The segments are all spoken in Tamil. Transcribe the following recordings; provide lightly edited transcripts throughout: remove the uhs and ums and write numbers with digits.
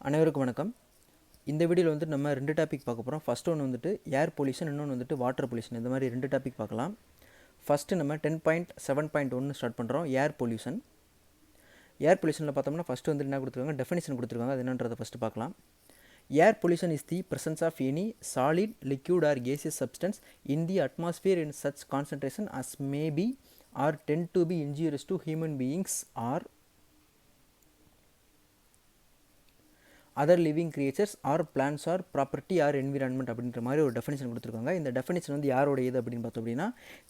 அனைவருக்கும் வணக்கம். இந்த வீடியோவில் வந்து நம்ம 2 டாபிக் பார்க்க போகிறோம். ஃபர்ஸ்ட் ஒன்று வந்துட்டு ஏர் பொல்யூஷன், இன்னொன்று வந்துட்டு வாட்டர் பொல்யூஷன். இந்த மாதிரி 2 டாபிக் பார்க்கலாம். ஃபஸ்ட்டு நம்ம 10.7.1 ஸ்டார்ட் பண்ணுறோம். ஏர் பொல்யூஷன். ஏர் பொல்யூஷனில் பார்த்தோம்னா ஃபஸ்ட்டு வந்து என்ன கொடுத்துருக்காங்க, டெஃபினிஷன் கொடுத்துருக்காங்க. அது என்னன்றதை ஃபஸ்ட்டு பார்க்கலாம். ஏர் pollution is the presence of any solid, liquid or gaseous substance in the atmosphere in such concentration as may be or tend to be injurious to human beings or other living creatures or plants or property or environment அப்படின்ற மாதிரி ஒரு டெஃபினிஷன் கொடுத்துருக்காங்க. இந்த டெஃபினிஷன் வந்து யாரோட இது அப்படின்னு பார்த்தோம் அப்படின்னா,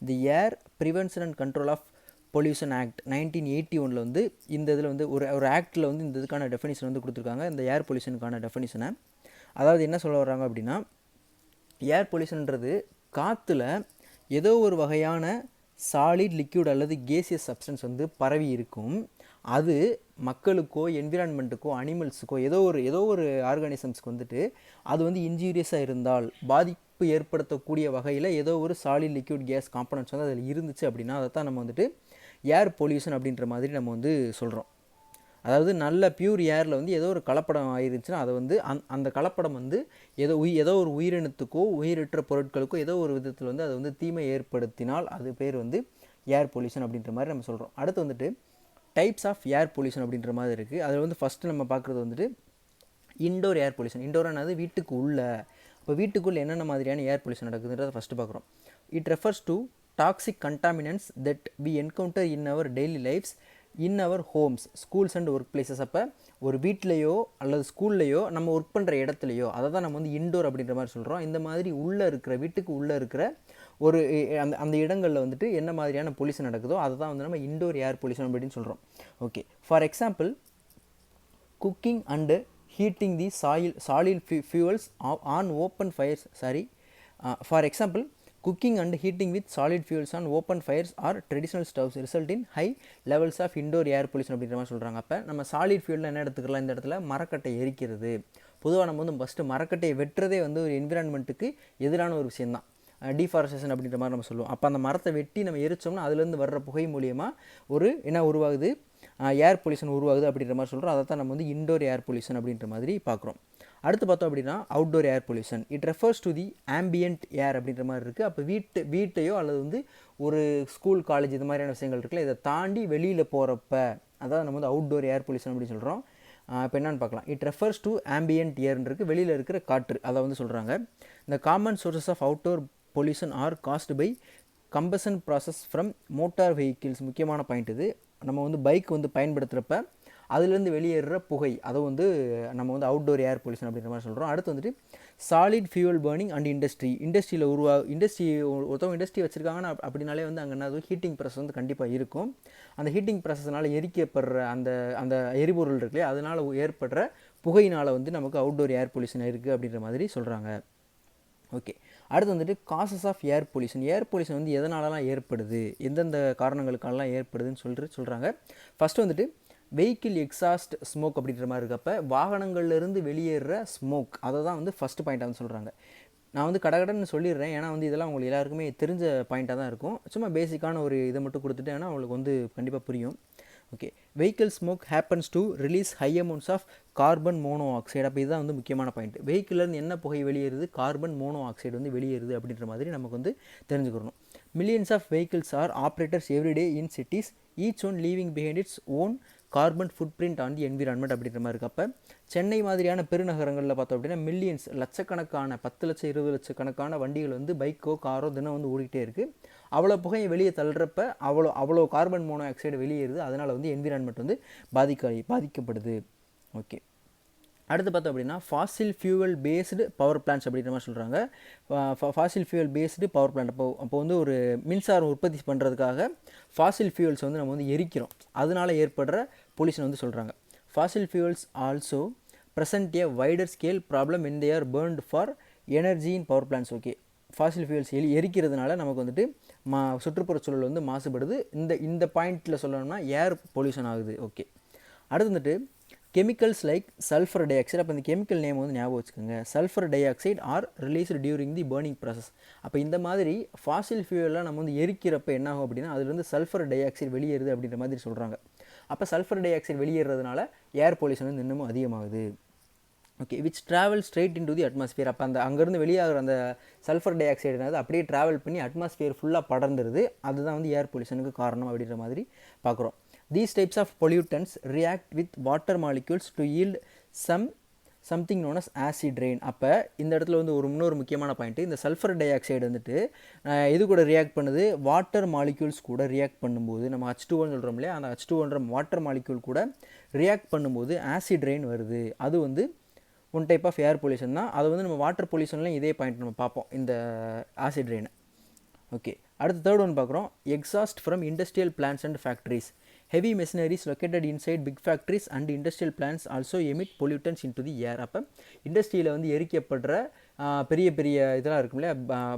the air prevention and control of pollution act 1981 வந்து இந்த இதில் வந்து ஒரு ஆக்டில் வந்து இந்த இதுக்கான டெஃபினிஷன் வந்து கொடுத்துருக்காங்க. இந்த ஏர் பொல்யூஷனுக்கான டெஃபினிஷனை, அதாவது என்ன சொல்ல வர்றாங்க அப்படின்னா, ஏர் பொல்யூஷன்ன்றது காற்றுல ஏதோ ஒரு வகையான சாலிட், லிக்யூட் அல்லது கேசியஸ் சப்ஸ்டன்ஸ் வந்து பரவி இருக்கும். அது மக்களுக்கோ என்விரான்மெண்ட்டுக்கோ அனிமல்ஸுக்கோ ஏதோ ஒரு ஆர்கானிசம்ஸ்க்கு வந்துட்டு அது வந்து இன்ஜூரியஸாக இருந்தால், பாதிப்பு ஏற்படுத்தக்கூடிய வகையில் ஏதோ ஒரு சாலிட், லிக்யூட், கேஸ் காம்பனன்ட்ஸ் வந்து அதில் இருந்துச்சு அப்படின்னா அதை தான் நம்ம வந்துட்டு ஏர் பொல்யூஷன் அப்படின்ற மாதிரி நம்ம வந்து சொல்கிறோம். அதாவது நல்ல பியூர் ஏரில் வந்து ஏதோ ஒரு கலப்படம் ஆயிருந்துச்சுன்னா அதை வந்து அந்த கலப்படம் வந்து ஏதோ ஒரு உயிரினத்துக்கோ உயிரற்ற பொருட்களுக்கோ ஏதோ ஒரு விதத்தில் வந்து அதை வந்து தீமை ஏற்படுத்தினால் அது பேர் வந்து ஏர் பொல்யூஷன் அப்படின்ற மாதிரி நம்ம சொல்கிறோம். அடுத்து வந்துட்டு டைப்ஸ் ஆஃப் ஏர் பொல்யூஷன் அப்படின்ற மாதிரி இருக்குது. அதில் வந்து ஃபஸ்ட்டு நம்ம பார்க்குறது வந்துட்டு இன்டோர் ஏர் பொல்யூஷன். இன்டோர்னாவது வீட்டுக்கு உள்ள. இப்போ வீட்டுக்குள்ளே என்னென்ன மாதிரியான ஏர் பொல்யூஷன் நடக்குதுன்றதை ஃபஸ்ட்டு பார்க்குறோம். It refers to toxic contaminants that we encounter in our daily lifes in our homes, schools and work places. அப்போ ஒரு வீட்லேயோ அல்லது ஸ்கூல்லையோ நம்ம ஒர்க் பண்ணுற இடத்துலையோ அதை தான் நம்ம வந்து இன்டோர் அப்படின்ற மாதிரி சொல்கிறோம். இந்த மாதிரி உள்ளே இருக்கிற வீட்டுக்கு உள்ளே இருக்கிற ஒரு அந்த இடங்களில் வந்துட்டு என்ன மாதிரியான பொல்யூஷன் நடக்குதோ அதை தான் வந்து நம்ம இன்டோர் ஏர் பொல்யூஷன் அப்படின்னு சொல்கிறோம். Okay, for example cooking and heating the solid fuels on open fires for example cooking and heating with solid fuels on open fires or traditional stoves result in high levels of indoor air pollution அப்படின்ற மாதிரி சொல்கிறாங்க. அப்போ நம்ம சாலிட் ஃபியூலில் என்ன எடுத்துக்கலாம், இந்த இடத்துல மரக்கட்டை எரிக்கிறது. பொதுவாக நம்ம வந்து ஃபஸ்ட்டு மரக்கட்டையை வெட்டுறதே வந்து ஒரு என்விரான்மெண்ட்டுக்கு எதிரான ஒரு விஷயந்தான், டீஃபாரஸ்டேஷன் அப்படின்ற மாதிரி நம்ம சொல்லுவோம். அப்போ அந்த மரத்தை வெட்டி நம்ம எரிச்சோம்னா அதுலேருந்து வர்ற புகை மூலியமாக ஒரு என்ன உருவாகுது, ஏர் பொல்யூஷன் உருவாகுது அப்படின்ற மாதிரி சொல்கிறோம். அதை தான் நம்ம வந்து இன்டோர் ஏர் பொல்யூஷன் அப்படின்ற மாதிரி பார்க்குறோம். அடுத்து பார்த்தோம் அப்படின்னா outdoor air pollution. It refers to the ambient air அப்படின்ற மாதிரி இருக்குது. அப்போ வீட்டையோ அல்லது வந்து ஒரு ஸ்கூல், காலேஜ் இது மாதிரியான விஷயங்கள் இருக்குல்ல, இதை தாண்டி வெளியில் போகிறப்ப அதாவது நம்ம வந்து அவுட்டோர் ஏர் பொல்யூஷன் அப்படின்னு சொல்கிறோம். இப்போ என்னென்னு பார்க்கலாம். இட் ரெஃபர்ஸ் டு ஆம்பியன்ட் ஏர்ன்றது வெளியில் இருக்கிற காற்று, அதை வந்து சொல்கிறாங்க. இந்த common sources of outdoor pollution are caused by combustion process from motor vehicles. முக்கியமான பாயிண்ட் இது. நம்ம வந்து பைக் வந்து பயன்படுத்துகிறப்ப அதுலேருந்து வெளியேற புகை, அதை வந்து நம்ம வந்து அவுட்டோர் ஏர் பொல்யூஷன் அப்படின்ற மாதிரி சொல்கிறோம். அடுத்து வந்துட்டு சாலிட் ஃபியூவல் பர்னிங் அண்ட் இண்டஸ்ட்ரியில் ஒருத்தவங்க இண்டஸ்ட்ரி வச்சுருக்காங்கன்னா அப்படின்னாலே வந்து அங்கே என்ன ஹீட்டிங் ப்ராசஸ் வந்து கண்டிப்பாக இருக்கும். அந்த ஹீட்டிங் ப்ராசஸ்னால் எரிக்கப்படுற அந்த எரிபொருள் இருக்குல்லையே, அதனால் ஏற்படுற புகையினால் வந்து நமக்கு அவுட்டோர் ஏர் பொல்யூஷன் இருக்குது அப்படின்ற மாதிரி சொல்கிறாங்க. ஓகே, அடுத்து வந்துட்டு causes of air pollution. Air pollution வந்து எதனாலலாம் ஏற்படுது, எந்தெந்த காரணங்களுக்கானலாம் ஏற்படுதுன்னு சொல்கிறாங்க. ஃபஸ்ட்டு வந்துட்டு வெஹிக்கிள் எக்ஸாஸ்ட் ஸ்மோக் அப்படின்ற மாதிரி இருக்கப்போ வாகனங்கள்லேருந்து வெளியேற ஸ்மோக், அதை தான் வந்து ஃபஸ்ட்டு பாயிண்ட்டாக வந்து சொல்கிறாங்க. நான் வந்து கடகடன்னு சொல்லிடுறேன், ஏன்னா வந்து இதெல்லாம் உங்களுக்கு எல்லாருக்குமே தெரிஞ்ச பாயிண்ட்டாக தான் இருக்கும். சும்மா பேசிக்கான ஒரு இதை மட்டும் கொடுத்துட்டு ஏன்னா உங்களுக்கு வந்து கண்டிப்பாக புரியும். Okay, vehicle smoke happens to release high amounts of carbon monoxide. அப்போ இதுதான் வந்து முக்கியமான பாயிண்ட். வெஹிக்கிள்லேருந்து என்ன புகை வெளியேறுது, கார்பன் மோனோ ஆக்சைடு வந்து வெளியேறுது அப்படின்ற மாதிரி நமக்கு வந்து தெரிஞ்சுக்கணும். Millions of vehicles are operators everyday in cities, each one leaving behind its own carbon footprint on the environment அப்படின்ற மாதிரி இருக்கப்போ சென்னை மாதிரியான பெருநகரங்களில் பார்த்தோம் அப்படின்னா மில்லியன்ஸ், லட்சக்கணக்கான 10 லட்சம் 20 லட்சக்கணக்கான வண்டிகள் வந்து பைக்கோ காரோ தினம் வந்து ஓடிக்கிட்டே இருக்குது. அவ்வளோ புகையை வெளியே தள்ளுறப்ப அவ்வளோ கார்பன் மோனோ ஆக்சைடு வெளியேறுது. அதனால் வந்து என்விரான்மெண்ட் வந்து பாதிக்கப்படுது. ஓகே, அடுத்து பார்த்தோம் அப்படின்னா Fazil fuel based power plants அப்படின்ற மாதிரி சொல்கிறாங்க. Fazil fuel based power plant. அப்போ வந்து ஒரு மின்சாரம் உற்பத்தி பண்ணுறதுக்காக ஃபாசில் ஃபியூவல்ஸ் வந்து நம்ம வந்து எரிக்கிறோம், அதனால் ஏற்படுற பொல்யூஷன் வந்து சொல்கிறாங்க. Fossil fuels also present a wider scale problem in they are burned for energy in power plants. Okay, fossil fuels எரிக்கிறதுனால நமக்கு வந்துட்டு சுற்றுப்புறச்சூழல் வந்து மாசுபடுது. இந்த பாயிண்டில் சொல்லணும்னா ஏர் பொல்யூஷன் ஆகுது. ஓகே, அடுத்து வந்துட்டு chemicals like sulphur dioxide. அப்போ இந்த கெமிக்கல் நேம் வந்து ஞாபகம் வச்சுக்கோங்க. Sulphur dioxide are released during the burning process. அப்போ இந்த மாதிரி ஃபாசில் ஃபியூவெல்லாம் நம்ம வந்து எரிக்கிறப்ப என்ன ஆகும் அப்படின்னா அதுலேருந்து சல்ஃபர் டை ஆக்சைடு வெளியேறுது அப்படின்ற மாதிரி சொல்கிறாங்க. அப்போ சல்ஃபர் டை ஆக்சைடு வெளியேறதுனால ஏர் பொல்யூஷன் வந்து இன்னமும் அதிகமாகுது. Okay, which travel straight in to the atmosphere. அப்போ அந்த அங்கேருந்து வெளியாகிற அந்த சல்ஃபர் டை ஆக்சைடுனாவது அப்படியே ட்ராவல் பண்ணி அட்மாஸ்பியர் ஃபுல்லாக படர்ந்துருது. அதுதான் வந்து ஏர் பொல்யூஷனுக்கு காரணம் அப்படின்ற மாதிரி பார்க்குறோம். These types of pollutants react with water molecules to yield something known as acid rain. அப்போ இந்த இடத்துல வந்து இன்னொரு முக்கியமான பாயிண்ட்டு, இந்த சல்ஃபர் டை ஆக்சைடு வந்துட்டு இது கூட ரியாக்ட் பண்ணுது, வாட்டர் மாலிக்யூல்ஸ் கூட ரியாக்ட் பண்ணும்போது, நம்ம H2O சொல்கிறோம் இல்லையா, அந்த H2O வாட்டர் மாலிக்யூல் கூட ரியாக்ட் பண்ணும்போது ஆசிட் ரெயின் வருது. அது வந்து one type of air pollution தான். அது வந்து நம்ம வாட்டர் பொல்யூஷன்லையும் இதே பாயிண்ட் நம்ம பார்ப்போம், இந்த ஆசிட் ரெயினை. ஓகே, அடுத்து தேர்ட் ஒன் பார்க்குறோம், exhaust from industrial plants and factories. Heavy machineries located inside big factories and industrial plants also emit pollutants into the air. அப்போ இண்டஸ்ட்ரியில் வந்து எரிக்கப்படுற பெரிய பெரிய இதெல்லாம் இருக்கும் இல்லையா,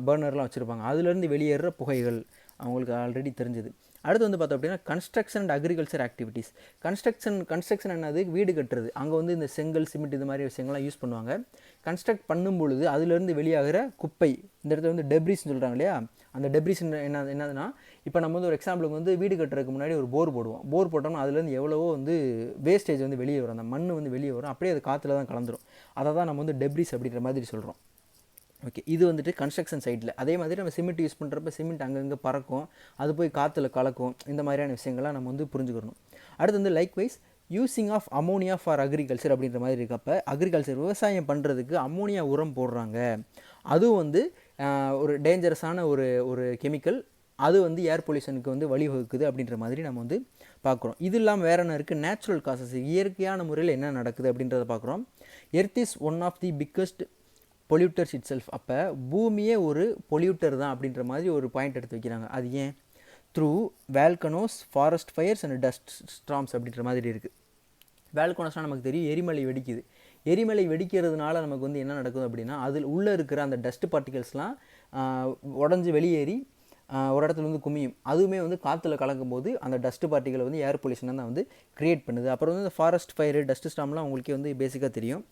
பர்னர்லாம் வச்சுருப்பாங்க, அதுலேருந்து வெளியேற புகைகள் அவங்களுக்கு ஆல்ரெடி தெரிஞ்சது. அடுத்து வந்து பார்த்தோம் அப்படின்னா construction and agriculture activities. Construction என்னது, வீடு கட்டுறது. அங்கே வந்து இந்த செங்கல், சிமெண்ட் இது மாதிரி விஷயங்கள்லாம் யூஸ் பண்ணுவாங்க. கன்ஸ்ட்ரக்ட் பண்ணும் பொழுது அதுலேருந்து வெளியாகிற குப்பை, இந்த இடத்துல வந்து டெப்ரிஸ்ன்னு சொல்கிறாங்க இல்லையா, அந்த டெப்ரிஸ் என்னதுன்னா, இப்போ நம்ம வந்து ஒரு எக்ஸாம்பிளுக்கு வந்து வீடு கட்டுறதுக்கு முன்னாடி ஒரு போர் போடுவோம். போர் போட்டோம்னா அதுலேருந்து எவ்வளவோ வந்து வேஸ்டேஜ் வந்து வெளியே வரும், அந்த மண் வந்து வெளியே வரும், அப்படியே அது காற்றுல தான் கலந்துரும். அதை தான் நம்ம வந்து டெப்ரிஸ் அப்படின்ற மாதிரி சொல்கிறோம். ஓகே, இது வந்துட்டு கன்ஸ்ட்ரக்ஷன் சைட்டில். அதே மாதிரி நம்ம சிமெண்ட் யூஸ் பண்ணுறப்ப சிமெண்ட் அங்கங்கே பறக்கும், அது போய் காற்றுல கலக்கும். இந்த மாதிரியான விஷயங்கள்லாம் நம்ம வந்து புரிஞ்சுக்கணும். அடுத்து வந்து likewise using of ammonia for agriculture அப்படின்ற மாதிரி இருக்கப்போ, அக்ரிகல்ச்சர் விவசாயம் பண்ணுறதுக்கு அமோனியா உரம் போடுறாங்க. அதுவும் வந்து ஒரு டேஞ்சரஸான ஒரு கெமிக்கல். அது வந்து ஏர் பொல்யூஷனுக்கு வந்து வழிவகுக்குது அப்படின்ற மாதிரி நம்ம வந்து பார்க்குறோம். இது இல்லாமல் வேறு என்ன இருக்குது, நேச்சுரல் காசஸ், இயற்கையான முறையில் என்ன நடக்குது அப்படின்றத பார்க்குறோம். Earth is one of the biggest polluters itself. அப்போ பூமியே ஒரு பொல்யூட்டர் தான் அப்படின்ற மாதிரி ஒரு பாயிண்ட் எடுத்து வைக்கிறாங்க. அது ஏன், through volcanoes, forest fires and dust storms அப்படின்ற மாதிரி இருக்குது. வேல்கனோஸ்னால் நமக்கு தெரியும், எரிமலை வெடிக்குது. எரிமலை வெடிக்கிறதுனால நமக்கு வந்து என்ன நடக்குது அப்படின்னா, அதில் உள்ளே இருக்கிற அந்த டஸ்ட் பார்ட்டிகல்ஸ்லாம் உடஞ்சி வெளியேறி ஒரு இடத்துல வந்து குமியும். அதுவுமே வந்து காற்றுல கலக்கும்போது அந்த டஸ்ட் பார்ட்டிகளை வந்து ஏர் பொல்யூஷன் தான் வந்து க்ரியேட் பண்ணுது. அப்புறம் வந்து இந்த ஃபாரஸ்ட் ஃபயர், டஸ்ட் ஸ்டார்ம்லாம் உங்களுக்கே வந்து பேசிக்காக தெரியும்.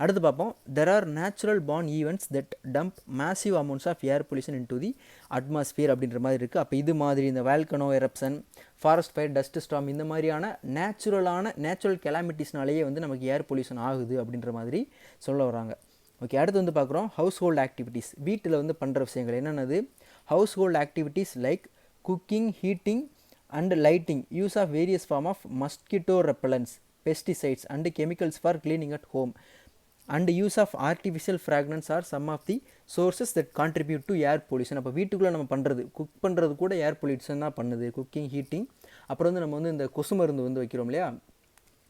அடுத்து பார்ப்போம், there are natural born events that dump massive amounts of air pollution in to the atmosphere அப்படின்ற மாதிரி இருக்குது. அப்போ இது மாதிரி இந்த volcano eruption, forest fire, dust storm, இந்த மாதிரியான நேச்சுரல் கெலாமிட்டிஸ்னாலேயே வந்து நமக்கு ஏர் பொல்யூஷன் ஆகுது அப்படின்ற மாதிரி சொல்ல வராங்க. ஓகே, அடுத்து வந்து பார்க்குறோம் ஹவுஸ் ஹோல்டு ஆக்டிவிட்டீஸ். வீட்டில் வந்து பண்ணுற விஷயங்கள் என்னென்னது, household activities like cooking, heating and lighting, use of various form of mosquito repellents, pesticides and chemicals for cleaning at home and use of artificial fragrance are some of the sources that contribute to air pollution. அப்போ வீட்டுக்குள்ளே நம்ம பண்ணுறது, குக் பண்ணுறது கூட ஏர் பொல்யூஷன் தான் பண்ணுது, குக்கிங், ஹீட்டிங். அப்புறம் வந்து நம்ம வந்து இந்த கொசு மருந்து வந்து வைக்கிறோம் இல்லையா,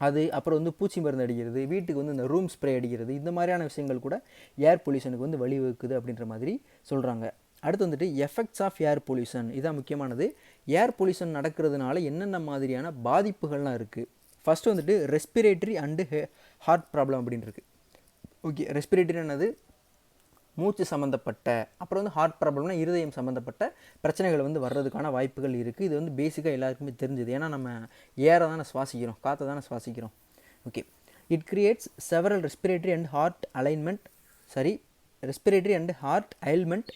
அது, அப்புறம் வந்து பூச்சி மருந்து அடிக்கிறது, வீட்டுக்கு வந்து இந்த ரூம் ஸ்ப்ரே அடிக்கிறது, இந்த மாதிரியான விஷயங்கள் கூட ஏர் பொல்யூஷனுக்கு வந்து வழிவகுக்குது அப்படின்ற மாதிரி சொல்கிறாங்க. அடுத்து வந்துட்டு எஃபெக்ட்ஸ் ஆஃப் ஏர் பொல்யூஷன், இதான் முக்கியமானது. ஏர் பொல்யூஷன் நடக்கிறதுனால என்னென்ன மாதிரியான பாதிப்புகள்லாம் இருக்குது. ஃபஸ்ட்டு வந்துட்டு ரெஸ்பிரேட்டரி அண்டு ஹார்ட் ப்ராப்ளம் அப்படின்னு இருக்குது. ஓகே, ரெஸ்பிரேட்டரி என்னது, மூச்சு சம்மந்தப்பட்ட, அப்புறம் வந்து ஹார்ட் ப்ராப்ளம்னா இருதயம் சம்மந்தப்பட்ட பிரச்சனைகள் வந்து வர்றதுக்கான வாய்ப்புகள் இருக்குது. இது வந்து பேசிக்காக எல்லாருக்குமே தெரிஞ்சது, ஏன்னா நம்ம ஏரை தானே சுவாசிக்கிறோம், காற்றை தானே சுவாசிக்கிறோம். Okay, it creates several respiratory and heart ailment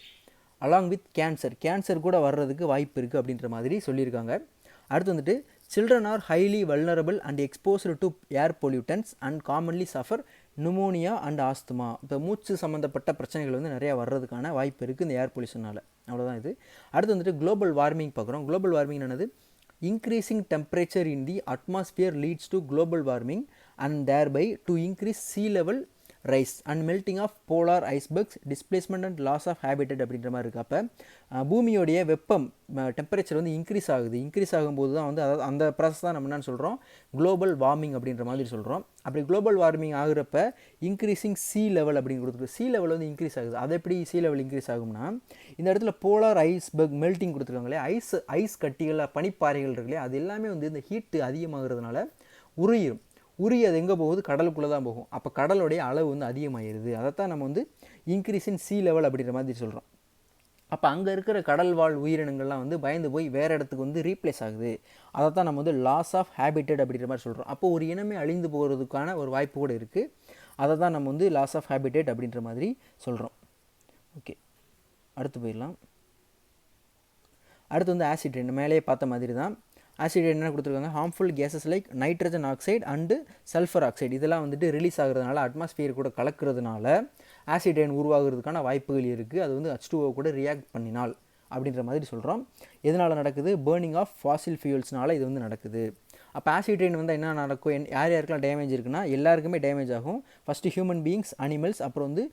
along with cancer கூட வர்றதுக்கு வாய்ப்பு இருக்குது அப்படின்ற மாதிரி சொல்லியிருக்காங்க. அடுத்து வந்துட்டு children are highly vulnerable and exposed to air pollutants and commonly suffer pneumonia and asthma. இப்போ மூச்சு சம்மந்தப்பட்ட பிரச்சனைகள் வந்து நிறையா வர்றதுக்கான வாய்ப்பு இருக்குது இந்த ஏர் பொல்யூஷனால். அவ்வளோதான் இது. அடுத்து வந்துட்டு குளோபல் வார்மிங் பார்க்குறோம். குளோபல் வார்மிங் என்னது, increasing temperature in the atmosphere leads to global warming and thereby to increase sea level rise and melting of polar icebergs, displacement and loss of habitat அப்படின்ற மாதிரி இருக்குது. அப்போ பூமியோடைய வெப்பம், டெம்பரேச்சர் வந்து இன்க்ரீஸ் ஆகும்போது தான் வந்து, அதாவது அந்த ப்ராசஸ் தான் நம்ம என்னென்னு சொல்கிறோம், குளோபல் வார்மிங் அப்படின்ற மாதிரி சொல்கிறோம். அப்படி குளோபல் வார்மிங் ஆகுறப்ப இன்க்ரீசிங் sea level அப்படின்னு கொடுத்துருக்கு. sea level வந்து இன்க்ரீஸ் ஆகுது. அது எப்படி sea level இன்க்ரீஸ் ஆகும்னா, இந்த இடத்துல போலார் ஐஸ்பர்க் மெல்ட்டிங் கொடுத்துருக்காங்களே, ஐஸ் கட்டிகள், பனிப்பாறைகள் இருக்கு இல்லையா, அது எல்லாமே வந்து இந்த ஹீட்டு அதிகமாகிறதுனால உருகி அது எங்கே போகுது, கடலுக்குள்ளே தான் போகும். அப்போ கடலுடைய அளவு வந்து அதிகமாகிடுது. அதைத்தான் நம்ம வந்து இன்க்ரீஸ் இன் sea level அப்படின்ற மாதிரி சொல்கிறோம். அப்போ அங்கே இருக்கிற கடல்வாழ் உயிரினங்கள்லாம் வந்து பயந்து போய் வேறு இடத்துக்கு வந்து ரீப்ளேஸ் ஆகுது. அதைத்தான் நம்ம வந்து லாஸ் ஆஃப் ஹேபிட்டட் அப்படின்ற மாதிரி சொல்கிறோம். அப்போ ஒரு இனமே அழிந்து போகிறதுக்கான ஒரு வாய்ப்பு கூட இருக்குது. அதை தான் நம்ம வந்து லாஸ் ஆஃப் ஹேபிட்டட் அப்படின்ற மாதிரி சொல்கிறோம். ஓகே, அடுத்து போயிடலாம். அடுத்து வந்து ஆசிட் ரெயின், மேலேயே பார்த்த மாதிரி தான். ஆசிட் ரெயின் என்ன கொடுத்துருக்காங்க, harmful gases like nitrogen oxide and sulphur oxide இதெல்லாம் வந்துட்டு ரிலீஸ் ஆகுறதுனால அட்மாஸ்பியர் கூட கலக்கிறதுனால ஆசிட் ரெயின் உருவாகிறதுக்கான வாய்ப்புகள் இருக்குது. அது வந்து H2O கூட ரியாக்ட் பண்ணினால் அப்படின்ற மாதிரி சொல்கிறோம். எதனால் நடக்குது, பேர்னிங் ஆஃப் ஃபாசில் ஃபியூல்ஸ்னால இது வந்து நடக்குது. அப்போ ஆசிட் ரெயின் வந்து என்ன நடக்கும், யார் யாருக்கெல்லாம் டேமேஜ் இருக்குன்னா எல்லாருக்குமே டேமேஜ் ஆகும். ஃபஸ்ட்டு ஹியூமன் பீயிங்ஸ், அனிமல்ஸ், அப்புறம் வந்து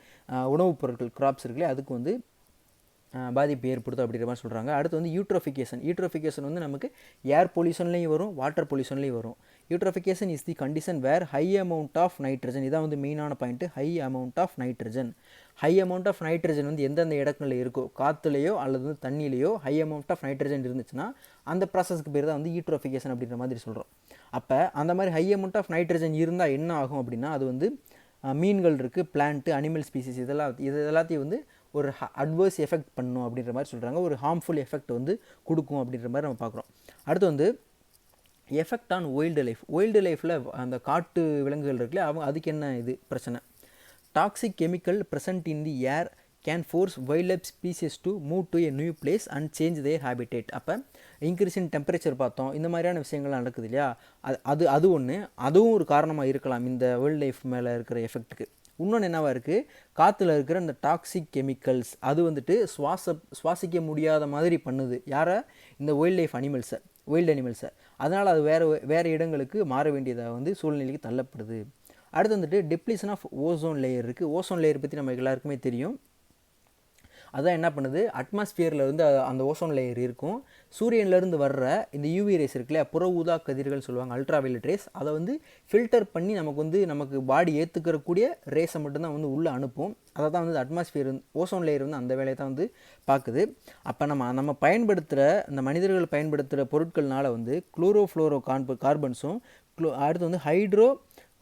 உணவுப் பொருட்கள் கிராப்ஸ் இருக்குல்ல அதுக்கு வந்து பாதிப்பு ஏற்படுத்தும் அப்படின்ற மாதிரி சொல்கிறாங்க. அடுத்து வந்து யூட்ரோஃபிகேஷன் வந்து நமக்கு ஏர் பொல்யூஷன்லேயும் வரும், வாட்டர் பொல்யூஷன்லேயும் வரும். Eutrophication is the condition where high amount of nitrogen, இதான் வந்து மெயினான point, high amount of nitrogen. High amount of nitrogen வந்து எந்தெந்த இடங்களில் இருக்கோ, காற்றுலையோ அல்லது வந்து தண்ணியிலையோ ஹை அமௌண்ட் ஆஃப் நைட்ரஜன் இருந்துச்சுன்னா அந்த ப்ராசஸ்க்கு பேர் தான் வந்து யூட்ரோஃபிகேஷன் அப்படின்ற மாதிரி சொல்கிறோம். அப்போ அந்த மாதிரி ஹை அமௌண்ட் ஆஃப் நைட்ரஜன் இருந்தால் என்ன ஆகும் அப்படின்னா, அது வந்து மீன்கள் இருக்குது, பிளான்ட்டு, அனிமல் ஸ்பீசிஸ் இது எல்லாத்தையும் வந்து ஒரு அட்வர்ஸ் எஃபெக்ட் பண்ணும் அப்படின்ற மாதிரி சொல்கிறாங்க. ஒரு ஹார்ம்ஃபுல் எஃபெக்ட் வந்து கொடுக்கும் அப்படின்ற மாதிரி நம்ம பார்க்குறோம். அடுத்து வந்து எஃபெக்ட் ஆன் வைல்டு லைஃப்பில் அந்த காட்டு விலங்குகள் இருக்குல்ல அதுக்கு என்ன இது பிரச்சனை, toxic chemical present in the air can force wild life species to move to a new place and change their habitat. அப்போ இன்க்ரீஸ் இன் டெம்பரேச்சர் பார்த்தோம், இந்த மாதிரியான விஷயங்கள்லாம் நடக்குது இல்லையா, அது ஒன்று, அதுவும் ஒரு காரணமாக இருக்கலாம் இந்த வைல்ட் லைஃப் மேலே இருக்கிற எஃபெக்ட்டுக்கு. இன்னொன்று என்னவா இருக்குது, காற்றுல இருக்கிற இந்த டாக்ஸிக் கெமிக்கல்ஸ் அது வந்துட்டு சுவாசிக்க முடியாத மாதிரி பண்ணுது யாரை, இந்த வைல்டு அனிமல்ஸை. அதனால் அது வேறு இடங்களுக்கு மாற வேண்டியதாக வந்து சூழ்நிலைக்கு தள்ளப்படுது. அடுத்து வந்துட்டு டெப்ளீஷன் ஆஃப் ஓசோன் லேயர் இருக்குது. ஓசோன் லேயர் பற்றி நம்ம எல்லாருக்குமே தெரியும். அதான் என்ன பண்ணுது, அட்மாஸ்பியரில் வந்து அந்த ஓசோன் லேயர் இருக்கும். சூரியன்லேருந்து வர்ற இந்த யூவி ரேஸ் இருக்குல்ல, புற ஊதா கதிர்கள் சொல்லுவாங்க, அல்ட்ராவைலட் ரேஸ், அதை வந்து ஃபில்டர் பண்ணி நமக்கு பாடி ஏற்றுக்கிறக்கூடிய ரேஸை மட்டும்தான் வந்து உள்ளே அனுப்பும். அதை தான் வந்து அட்மாஸ்பியர் ஓசோன் லேயர் வந்து அந்த வேலையை தான் வந்து பார்க்குது. அப்போ நம்ம பயன்படுத்துகிற இந்த மனிதர்கள் பயன்படுத்துகிற பொருட்கள்னால வந்து குளோரோஃப்ளோரோ கார்பன்ஸும் அடுத்து வந்து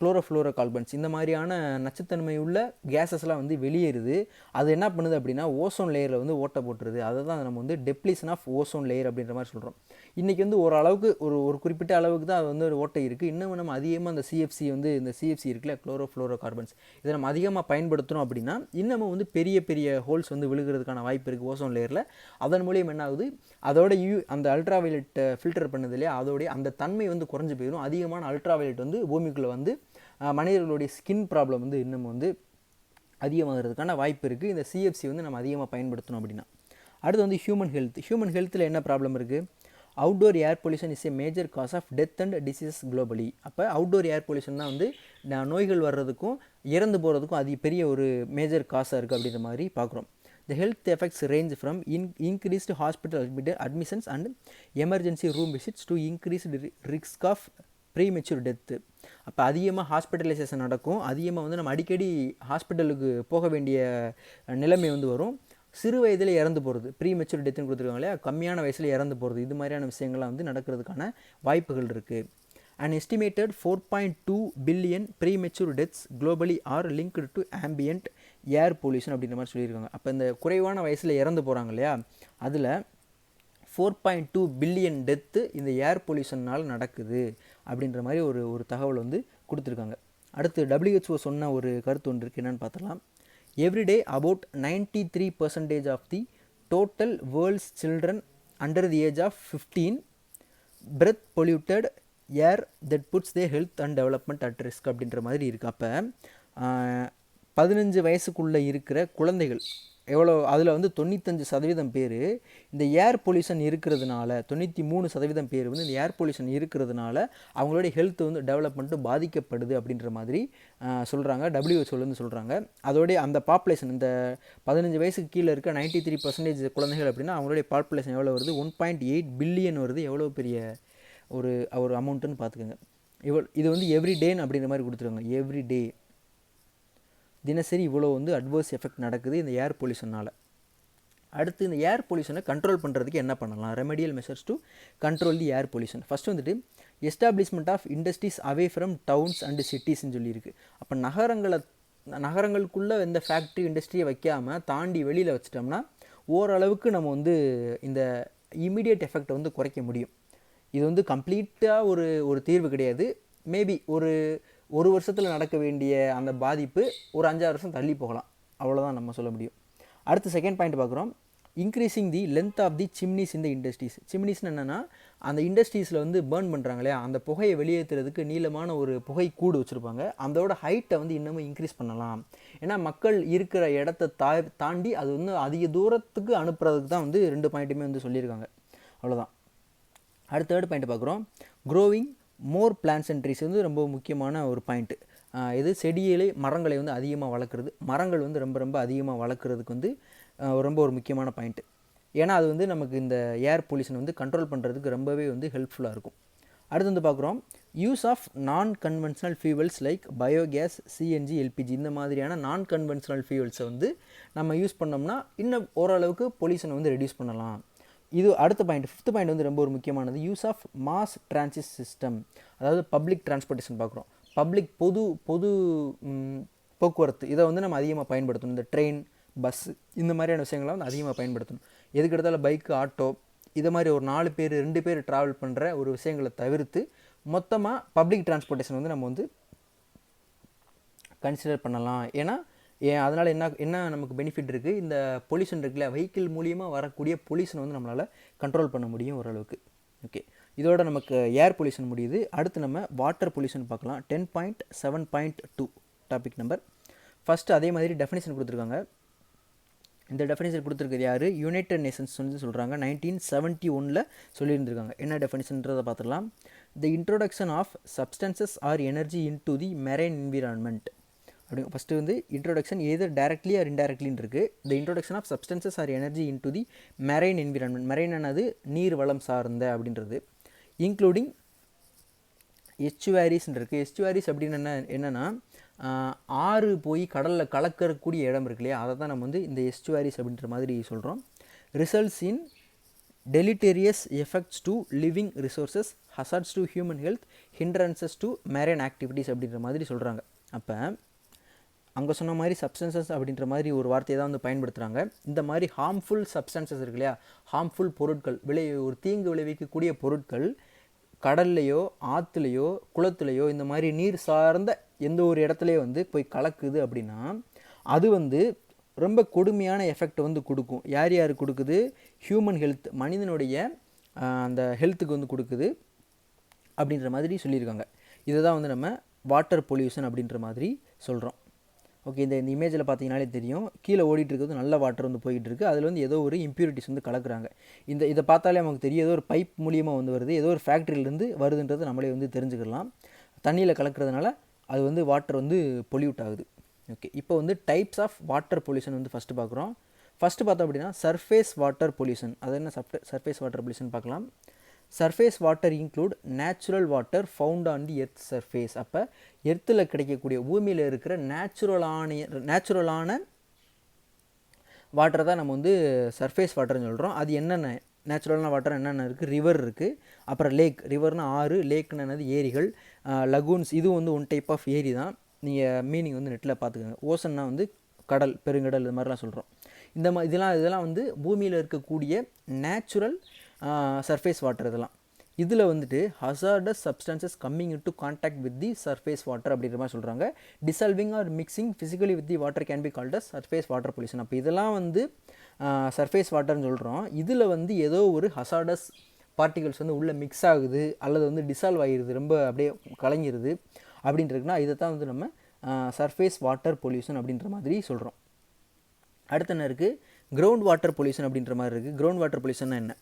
குளோரோஃப்ளோரோ கார்பன்ஸ் இந்த மாதிரியான நச்சுத்தன்மை உள்ள கேஸஸ்லாம் வந்து வெளியேறுது. அது என்ன பண்ணுது அப்படின்னா ஓசோன் லேயரில் வந்து ஓட்டை போட்டுருது. அதை தான் நம்ம வந்து டெப்ளீஷன் ஆஃப் ஓசோன் லேயர் அப்படின்ற மாதிரி சொல்கிறோம். இன்றைக்கி வந்து ஓரளவுக்கு ஒரு குறிப்பிட்ட அளவுக்கு தான் அது வந்து ஒரு ஓட்டை இருக்குது. இன்னும் நம்ம அதிகமாக அந்த சிஎஃப்சி இருக்குல்ல, குளோரோஃப்ளோரோ கார்பன்ஸ், இதை நம்ம அதிகமாக பயன்படுத்தணும் அப்படின்னா இன்னமும் வந்து பெரிய ஹோல்ஸ் வந்து விழுகிறதுக்கான வாய்ப்பு இருக்குது ஓசோன் லேயரில். அதன் மூலியம் என்ன ஆகுது, அதோட அந்த அல்ட்ராவைலட் ஃபில்டர் பண்ணது இல்லையா, அதோடைய அந்த தன்மை வந்து குறைஞ்சி போயிடும். அதிகமான அல்ட்ராவைலட் வந்து பூமிக்குள்ளே வந்து மனிதர்களுடைய ஸ்கின் ப்ராப்ளம் வந்து இன்னும் வந்து அதிகமாகிறதுக்கான வாய்ப்பு இருக்குது இந்த சிஎஃப்சி வந்து நம்ம அதிகமாக பயன்படுத்தணும் அப்படின்னா. அடுத்து வந்து ஹியூமன் ஹெல்த்தில் என்ன ப்ராப்ளம் இருக்குது, outdoor air pollution is a major cause of death and diseases globally. அப்போ அவுட்டோர் ஏர் பொல்யூஷன் தான் வந்து நோய்கள் வர்றதுக்கும் இறந்து போகிறதுக்கும் அது பெரிய ஒரு மேஜர் காசாக இருக்குது அப்படின்ற மாதிரி பார்க்குறோம். The health effects range from increased hospital admissions and emergency room visits to increased risk of premature death. அப்போ அதிகமாக ஹாஸ்பிட்டலைசேஷன் நடக்கும், அதிகமாக வந்து நம்ம அடிக்கடி ஹாஸ்பிட்டலுக்கு போக வேண்டிய நிலைமை வந்து வரும். சிறு வயதில் இறந்து போகிறது, ப்ரீமெச்சூர் டெத்துன்னு கொடுத்துருக்காங்க இல்லையா, கம்மியான வயசில் இறந்து போகிறது, இது மாதிரியான விஷயங்கள்லாம் வந்து நடக்கிறதுக்கான வாய்ப்புகள் இருக்குது. An estimated 4.2 billion premature deaths globally are linked to ambient air pollution அப்படின்ற மாதிரி சொல்லியிருக்காங்க. அப்போ இந்த குறைவான வயசில் இறந்து போகிறாங்க இல்லையா, அதில் 4.2 பில்லியன் டெத்து இந்த ஏர் பொல்யூஷன்னால் நடக்குது அப்படின்ற மாதிரி ஒரு தகவல் வந்து கொடுத்துருக்காங்க. அடுத்து WHO சொன்ன ஒரு கருத்து ஒன்று இருக்குது, என்னென்னு பார்த்துலாம். Everyday about 93% of the total world's children under the age of 15 breathe polluted air that puts their health and development at risk அப்படின்ற மாதிரி இருக்குது. அப்போ 15 வயசுக்குள்ளே இருக்கிற குழந்தைகள் எவ்வளோ, அதில் வந்து 95% பேர் இந்த ஏர் பொல்யூஷன் இருக்கிறதுனால, 93% பேர் வந்து இந்த ஏர் பொல்யூஷன் இருக்கிறதுனால அவங்களுடைய ஹெல்த் வந்து டெவலப்மெண்ட்டு பாதிக்கப்படுது அப்படின்ற மாதிரி சொல்கிறாங்க, WHO சொல்கிறாங்க. அதோடைய அந்த பாப்புலேஷன் இந்த 15 வயசுக்கு கீழே இருக்க 93% குழந்தைகள் அப்படின்னா அவங்களுடைய பாப்புலேஷன் எவ்வளோ வருது, 1.8 பில்லியன் வருது. எவ்வளோ பெரிய ஒரு அமௌண்ட்டுன்னு பார்த்துக்கோங்க. இது வந்து எவ்ரி டேன்னு அப்படின்ற மாதிரி கொடுத்துருவாங்க, எவ்ரி டே தினசரி இவ்வளோ வந்து அட்வர்ஸ் எஃபெக்ட் நடக்குது இந்த ஏர் பொல்யூஷனால். அடுத்து இந்த ஏர் பொல்யூஷனை கண்ட்ரோல் பண்ணுறதுக்கு என்ன பண்ணலாம், remedial measures to control the air pollution. First வந்துட்டு establishment of industries away from towns and சிட்டிஸ்ன்னு சொல்லியிருக்கு. அப்போ நகரங்களுக்குள்ளே எந்த ஃபேக்ட்ரி இண்டஸ்ட்ரியை வைக்காமல் தாண்டி வெளியில் வச்சிட்டோம்னா ஓரளவுக்கு நம்ம வந்து இந்த இமீடியட் எஃபெக்டை வந்து குறைக்க முடியும். இது வந்து கம்ப்ளீட்டாக ஒரு தீர்வு கிடையாது. மேபி ஒரு வருஷத்தில் நடக்க வேண்டிய அந்த பாதிப்பு ஒரு 5-6 வருஷம் தள்ளி போகலாம், அவ்வளோதான் நம்ம சொல்ல முடியும். அடுத்து செகண்ட் பாயிண்ட் பார்க்குறோம். Increasing the length of the chimneys இந்த இண்டஸ்ட்ரீஸ். சிம்னிஸ்னு என்னென்னா அந்த இண்டஸ்ட்ரீஸில் வந்து பேர்ன் பண்ணுறாங்க இல்லையா, அந்த புகையை வெளியேற்றுறதுக்கு நீளமான ஒரு புகை கூடு வச்சுருப்பாங்க. அதோட ஹைட்டை வந்து இன்னமும் இன்க்ரீஸ் பண்ணலாம். ஏன்னா மக்கள் இருக்கிற இடத்த தாண்டி அது வந்து அதிக தூரத்துக்கு அனுப்புறதுக்கு தான் வந்து 2 பாயிண்ட்டுமே வந்து சொல்லியிருக்காங்க. அவ்வளோதான். அடுத்த தேர்ட் பாயிண்ட் பார்க்குறோம். Growing more plants and trees வந்து ரொம்ப முக்கியமான ஒரு பாயிண்ட்டு. இது செடியிலே மரங்களை வந்து அதிகமாக வளர்க்குறது. மரங்கள் வந்து ரொம்ப ரொம்ப அதிகமாக வளர்க்குறதுக்கு வந்து ரொம்ப ஒரு முக்கியமான பாயிண்ட்டு. ஏன்னா அது வந்து நமக்கு இந்த ஏர் பொல்யூஷன் வந்து கண்ட்ரோல் பண்ணுறதுக்கு ரொம்பவே வந்து ஹெல்ப்ஃபுல்லாக இருக்கும். அடுத்து வந்து பார்க்குறோம் use of non conventional fuels like biogas, CNG, LPG இந்த மாதிரியான நான் கன்வென்ஷனல் ஃபியூவல்ஸை வந்து நம்ம யூஸ் பண்ணோம்னா இன்னும் ஓரளவுக்கு பொல்யூஷனை வந்து ரெடியூஸ் பண்ணலாம். இது அடுத்த பாயிண்ட். 5th பாயிண்ட் வந்து ரொம்ப ஒரு முக்கியமானது. Use of mass transit system, அதாவது பப்ளிக் டிரான்ஸ்போர்ட்டேஷன் பார்க்குறோம். பப்ளிக் பொது போக்குவரத்து இதை வந்து நம்ம அதிகமாக பயன்படுத்தணும். இந்த ட்ரெயின், பஸ் இந்த மாதிரியான விஷயங்களை வந்து அதிகமாக பயன்படுத்தணும். எதுக்கு எடுத்தாலும் பைக்கு, ஆட்டோ இதை மாதிரி ஒரு 4 பேர் 2 பேர் ட்ராவல் பண்ணுற ஒரு விஷயங்களை தவிர்த்து மொத்தமாக பப்ளிக் டிரான்ஸ்போர்ட்டேஷன் வந்து நம்ம வந்து கன்சிடர் பண்ணலாம். ஏன்னா அதனால் என்ன நமக்கு பெனிஃபிட் இருக்குது, இந்த பொல்யூஷன் இருக்குல்ல, வெஹிக்கிள் மூலியமாக வரக்கூடிய பொல்யூஷன் வந்து நம்மளால் கண்ட்ரோல் பண்ண முடியும் ஓரளவுக்கு. ஓகே, இதோட நமக்கு ஏர் பொல்யூஷன் முடியுது. அடுத்து நம்ம வாட்டர் பொல்யூஷன் பார்க்கலாம். 10.7.2 டாபிக் நம்பர். ஃபஸ்ட்டு அதே மாதிரி டெஃபினேஷன் கொடுத்துருக்காங்க. இந்த டெஃபினேஷன் கொடுத்துருக்குது யார், யுனைடெட் நேஷன்ஸ் வந்து சொல்கிறாங்க. 1971 சொல்லியிருந்திருக்காங்க. என்ன டெஃபினேஷன்றதை பார்த்துடலாம். The introduction of substances or energy in to the marine environment. அப்படி ஃபஸ்ட்டு வந்து இன்ட்ரோடக்ஷன் எதர் டைரக்ட்லி ஆர் இன்டைரக்ட்லின்னு இருக்குது. The introduction of substances or energy in to the marine environment. Marine ஆனது நீர் வளம் சார்ந்த அப்படின்றது. இன்க்ளூடிங் எஸ்சுவாரிஸ்ன்னு இருக்குது. எஸ்சுவாரிஸ் அப்படின்னு என்னென்னா ஆறு போய் கடலில் கலக்கக்கூடிய இடம் இருக்கு இல்லையா, அதை தான் நம்ம வந்து இந்த எஸ்சுவாரிஸ் அப்படின்ற மாதிரி சொல்கிறோம். Results in deleterious effects to living resources, hazards to human health, hindrances to marine activities அப்படின்ற மாதிரி சொல்கிறாங்க. அப்போ அங்கே சொன்ன மாதிரி சப்ஸ்டன்சஸ் அப்படின்ற மாதிரி ஒரு வார்த்தையை தான் வந்து பயன்படுத்துகிறாங்க. இந்த மாதிரி ஹார்ம்ஃபுல் சப்ஸ்டன்சஸ் இருக்கு இல்லையா, ஹார்ம்ஃபுல் பொருட்கள், ஒரு தீங்கு விளைவிக்கக்கூடிய பொருட்கள் கடல்லையோ ஆற்றுலையோ குளத்துலையோ இந்த மாதிரி நீர் சார்ந்த எந்த ஒரு இடத்துலையோ வந்து போய் கலக்குது அப்படின்னா அது வந்து ரொம்ப கொடுமையான எஃபெக்ட் வந்து கொடுக்கும். யார் யார் கொடுக்குது, ஹியூமன் ஹெல்த், மனிதனுடைய அந்த ஹெல்த்துக்கு வந்து கொடுக்குது அப்படின்ற மாதிரி சொல்லியிருக்காங்க. இதை தான் வந்து நம்ம வாட்டர் பொல்யூஷன் அப்படின்ற மாதிரி சொல்கிறோம். ஓகே, இந்த இமேஜில் பார்த்தீங்கனாலே தெரியும், கீழே ஓடிட்டு இருக்கிறது நல்ல வாட்டர் வந்து போயிட்டு இருக்குது. அதில் வந்து ஏதோ ஒரு இம்ப்யூரிட்டிஸ் வந்து கலக்குறாங்க. இதை பார்த்தாலே நமக்கு தெரியும், ஏதோ ஒரு பைப் மூலியமாக வந்து வருது, ஏதோ ஒரு ஃபேக்ட்ரியிலேருந்து வருதுன்றது நம்மளே வந்து தெரிஞ்சுக்கலாம். தண்ணியில் கலக்கிறதுனால அது வந்து வாட்டர் வந்து பொல்யூட் ஆகுது. ஓகே, இப்போ வந்து டைப்ஸ் ஆஃப் வாட்டர் பொல்யூஷன் வந்து ஃபஸ்ட்டு பார்க்குறோம். ஃபஸ்ட்டு பார்த்தோம் அப்படின்னா சர்ஃபேஸ் வாட்டர் பொல்யூஷன். அது என்ன சர்ஃபேஸ் வாட்டர் பொல்யூஷன் பார்க்கலாம். Surface water include natural water found on the earth surface. அப்போ எர்த்தில் கிடைக்கக்கூடிய பூமியில் இருக்கிற நேச்சுரலான வாட்டரை தான் நம்ம வந்து சர்ஃபேஸ் வாட்டர்னு சொல்கிறோம். அது என்னென்ன நேச்சுரலான வாட்டர் என்னென்ன இருக்குது, ரிவர் இருக்குது, அப்புறம் லேக்னா ஆறு, லேக்னு என்னது ஏரிகள், லகூன்ஸ் இதுவும் வந்து ஒன் டைப் ஆஃப் ஏரி தான். நீங்கள் மீனிங் வந்து நெட்டில் பார்த்துக்கோங்க. ஓசன்னா வந்து கடல், பெருங்கடல் இது மாதிரிலாம் சொல்கிறோம். இதெல்லாம் வந்து பூமியில் இருக்கக்கூடிய நேச்சுரல் சர்ஃபேஸ் வாட்டர். இதில் வந்துட்டு hazardous substances coming into contact with the surface water அப்படின்ற மாதிரி சொல்கிறாங்க. Dissolving or mixing physically with the water can be called as surface water pollution. அப்போ இதெல்லாம் வந்து சர்ஃபேஸ் வாட்டர்னு சொல்கிறோம். இதில் வந்து ஏதோ ஒரு ஹசார்டஸ் பார்ட்டிகல்ஸ் வந்து உள்ளே மிக்ஸ் ஆகுது அல்லது வந்து டிசால்வ் ஆகிடுது, ரொம்ப அப்படியே கலங்கிடுது அப்படின்றதுக்குன்னா இதை தான் வந்து நம்ம சர்ஃபேஸ் வாட்டர் பொல்யூஷன் அப்படின்ற மாதிரி சொல்கிறோம். அடுத்து என்ன இருக்குது, கிரவுண்ட் வாட்டர் பொல்யூஷன் அப்படின்ற மாதிரி இருக்குது. கிரவுண்ட் வாட்டர் பொல்யூஷன்னா என்ன?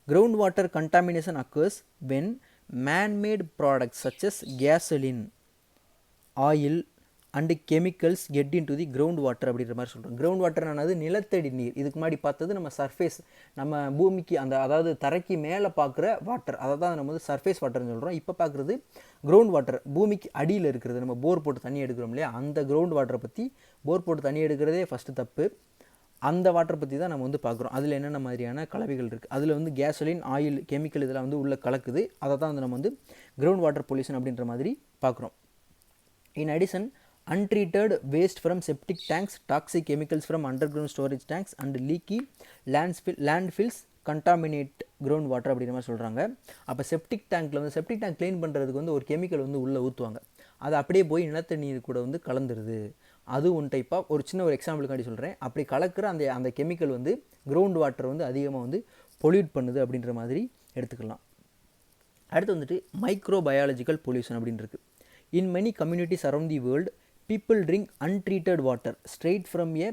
Ground water contamination occurs when man-made products such as gasoline, oil and chemicals get into the ground water அப்படின்ற மாதிரி சொல்கிறோம். கிரவுண்ட் வாட்டர்னானது நிலத்தடி நீர். இதுக்கு முன்னாடி பார்த்தது நம்ம சர்ஃபேஸ், நம்ம பூமிக்கு அதாவது தரைக்கு மேலே பார்க்குற வாட்டர், அதை தான் நம்ம வந்து சர்ஃபேஸ் வாட்டர்னு சொல்கிறோம். இப்போ பார்க்குறது கிரவுண்ட் வாட்டர், பூமிக்கு அடியில் இருக்கிறது. நம்ம போர் போட்டு தண்ணி எடுக்கிறோம் இல்லையா, அந்த கிரவுண்ட் வாட்டரை பற்றி. போர் போட்டு தண்ணி எடுக்கிறதே ஃபஸ்ட்டு தப்பு. அந்த வாட்டரை பற்றி தான் நம்ம வந்து பார்க்குறோம். அதில் என்னென்ன மாதிரியான கலவைகள் இருக்குது, அதில் வந்து கேசோலின், ஆயில், கெமிக்கல் இதெல்லாம் வந்து உள்ளே கலக்குது. அதை தான் வந்து நம்ம வந்து கிரவுண்ட் வாட்டர் பொல்யூஷன் அப்படின்ற மாதிரி பார்க்குறோம். In addition untreated waste from septic tanks, toxic chemicals from underground storage tanks and leaky landfills contaminate ground water அப்படின்ற மாதிரி சொல்கிறாங்க. அப்போ செப்டிக் டேங்க்கில் வந்து செப்டிக் டேங்க் க்ளீன் பண்ணுறதுக்கு வந்து ஒரு கெமிக்கல் வந்து உள்ளே ஊற்றுவாங்க. அது அப்படியே போய் நிலத்தடி நீர் கூட வந்து கலந்துருது. அது ஒன் டைப் ஆஃப் ஒரு சின்ன ஒரு எக்ஸாம்பிளுக்காண்டி சொல்கிறேன். அப்படி கலக்கிற அந்த கெமிக்கல் வந்து கிரவுண்ட் வாட்டர் வந்து அதிகமாக வந்து பொல்யூட் பண்ணுது அப்படின்ற மாதிரி எடுத்துக்கலாம். அடுத்து வந்துட்டு மைக்ரோபயாலஜிக்கல் பொல்யூஷன் அப்படின்னு இருக்குது. In many communities around the world people drink untreated water straight from A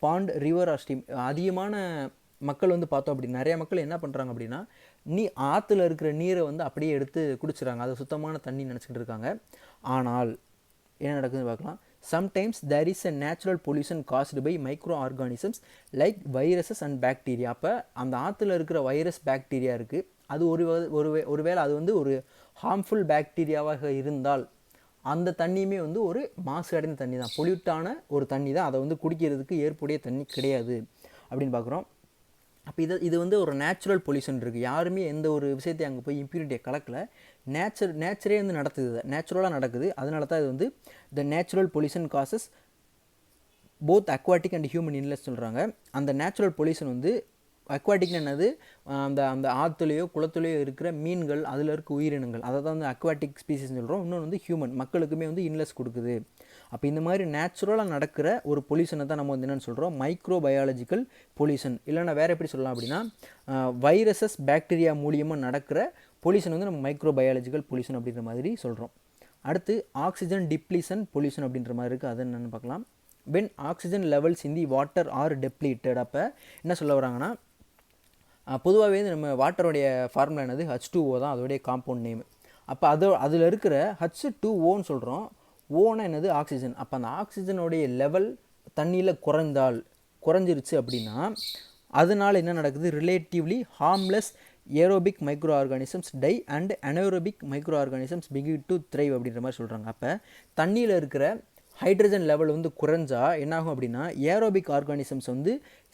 bond, river R stream. அதிகமான மக்கள் வந்து பார்த்தோம் அப்படி நிறையா மக்கள் என்ன பண்ணுறாங்க அப்படின்னா ஆற்றுல இருக்கிற நீரை வந்து அப்படியே எடுத்து குடிச்சிடறாங்க. அது சுத்தமான தண்ணி நினச்சிக்கிட்டு இருக்காங்க. ஆனால் என்ன நடக்குதுன்னு பார்க்கலாம். Sometimes there is a natural pollution caused by micro organisms like viruses and bacteria. அப்போ அந்த ஆற்றுல இருக்கிற வைரஸ் பாக்டீரியா இருக்குது, அது ஒருவேளை அது வந்து ஒரு ஹார்ம்ஃபுல் பாக்டீரியாவாக இருந்தால் அந்த தண்ணியுமே வந்து ஒரு மாசு அடைந்த தண்ணி தான், பொல்யூட்டான ஒரு தண்ணி தான். அதை வந்து குடிக்கிறதுக்கு ஏற்புடைய தண்ணி கிடையாது அப்படின்னு பார்க்குறோம். அப்போ இது வந்து ஒரு நேச்சுரல் பொல்யூஷன் இருக்குது. யாருமே எந்த ஒரு விஷயத்தையும் அங்கே போய் இம்ப்யூரிட்டியை கலக்கலை. நேச்சரே வந்து நேச்சுரலாக நடக்குது. அதனால தான் இது வந்து the natural pollution causes both aquatic and human இன்லெஸ் சொல்கிறாங்க. அந்த நேச்சுரல் பொல்யூஷன் வந்து அக்வாட்டிக்னு என்னது, அந்த ஆற்றுலையோ குளத்துலையோ இருக்கிற மீன்கள், அதில் இருக்க உயிரினங்கள், அதை தான் வந்து அக்வாட்டிக் ஸ்பீசிஸ்ன்னு சொல்கிறோம். இன்னொன்று வந்து ஹியூமன், மக்களுக்குமே வந்து இன்லெஸ் கொடுக்குது. அப்போ இந்த மாதிரி நேச்சுரலாக நடக்கிற ஒரு பொல்யூஷனை தான் நம்ம வந்து என்னென்னு சொல்கிறோம், மைக்ரோபயாலஜிக்கல் பொல்யூஷன். இல்லைன்னா வேறு எப்படி சொல்லலாம் அப்படின்னா வைரஸஸ் பாக்டீரியா மூலியமாக நடக்கிற பொல்யூஷன் வந்து நம்ம மைக்ரோபயாலஜிக்கல் பொல்யூஷன் அப்படின்ற மாதிரி சொல்கிறோம். அடுத்து ஆக்சிஜன் டிப்ளீஷன் பொல்யூஷன் அப்படின்ற மாதிரி இருக்குது. அது என்னென்னு பார்க்கலாம். when oxygen levels in the water are depleted. அப்போ என்ன சொல்ல வராங்கன்னா பொதுவாகவே நம்ம வாட்டருடைய ஃபார்முலா என்னது, H2O தான் அதோடைய காம்பவுண்ட் நேம். அப்போ அதில் இருக்கிற H2Oன்னு சொல்கிறோம். ஓனா என்னது, ஆக்சிஜன். அப்போ அந்த ஆக்சிஜனுடைய லெவல் தண்ணியில் குறைஞ்சிருச்சு அப்படின்னா அதனால் என்ன நடக்குது, relatively harmless aerobic micro organisms die and anaerobic micro organisms begin to thrive அப்படின்ற மாதிரி சொல்கிறாங்க. அப்போ தண்ணியில் இருக்கிற ஹைட்ரஜன் லெவல் வந்து குறைஞ்சா என்னாகும் அப்படின்னா ஏரோபிக் ஆர்கானிசம்ஸ் வந்து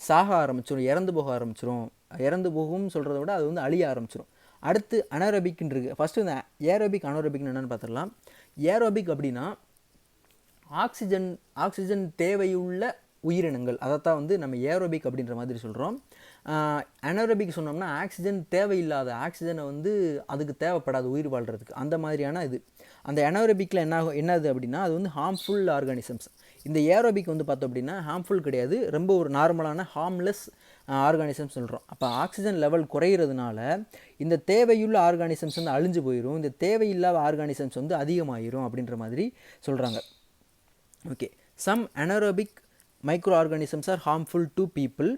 சாக ஆரம்பிச்சிடும், இறந்து போக ஆரம்பிச்சிடும். இறந்து போகும்னு சொல்கிறத விட அது வந்து அழிய ஆரம்பிச்சிடும். அடுத்து அனேரோபிக்னு இருக்குது. ஃபஸ்ட்டு இந்த ஏரோபிக் அனேரோபிக்னு என்னென்னு பார்த்துடலாம். ஏரோபிக் அப்படின்னா ஆக்சிஜன் தேவையுள்ள உயிரினங்கள், அதைத்தான் வந்து நம்ம ஏரோபிக் அப்படின்ற மாதிரி சொல்கிறோம். அனேரோபிக் சொன்னோம்னா ஆக்சிஜன் தேவையில்லாத, ஆக்சிஜனை வந்து அதுக்கு தேவைப்படாது உயிர் வாழ்கிறதுக்கு, அந்த மாதிரியான இது. அந்த அனேரோபிக்கில் என்னது அப்படின்னா அது வந்து ஹார்ம்ஃபுல் ஆர்கானிசம்ஸ். இந்த ஏரோபிக் வந்து பார்த்தோம் அப்படின்னா ஹார்ம்ஃபுல் கிடையாது, ரொம்ப ஒரு நார்மலான ஹார்ம்லெஸ் ஆர்கானிசம்ஸ் சொல்கிறோம். அப்போ ஆக்சிஜன் லெவல் குறையிறதுனால இந்த தேவையுள்ள ஆர்கானிசம்ஸ் வந்து அழிஞ்சு போயிடும், இந்த தேவையில்லாத ஆர்கானிசம்ஸ் வந்து அதிகமாகிடும் அப்படின்ற மாதிரி சொல்கிறாங்க. Okay, some anaerobic microorganisms are harmful to people,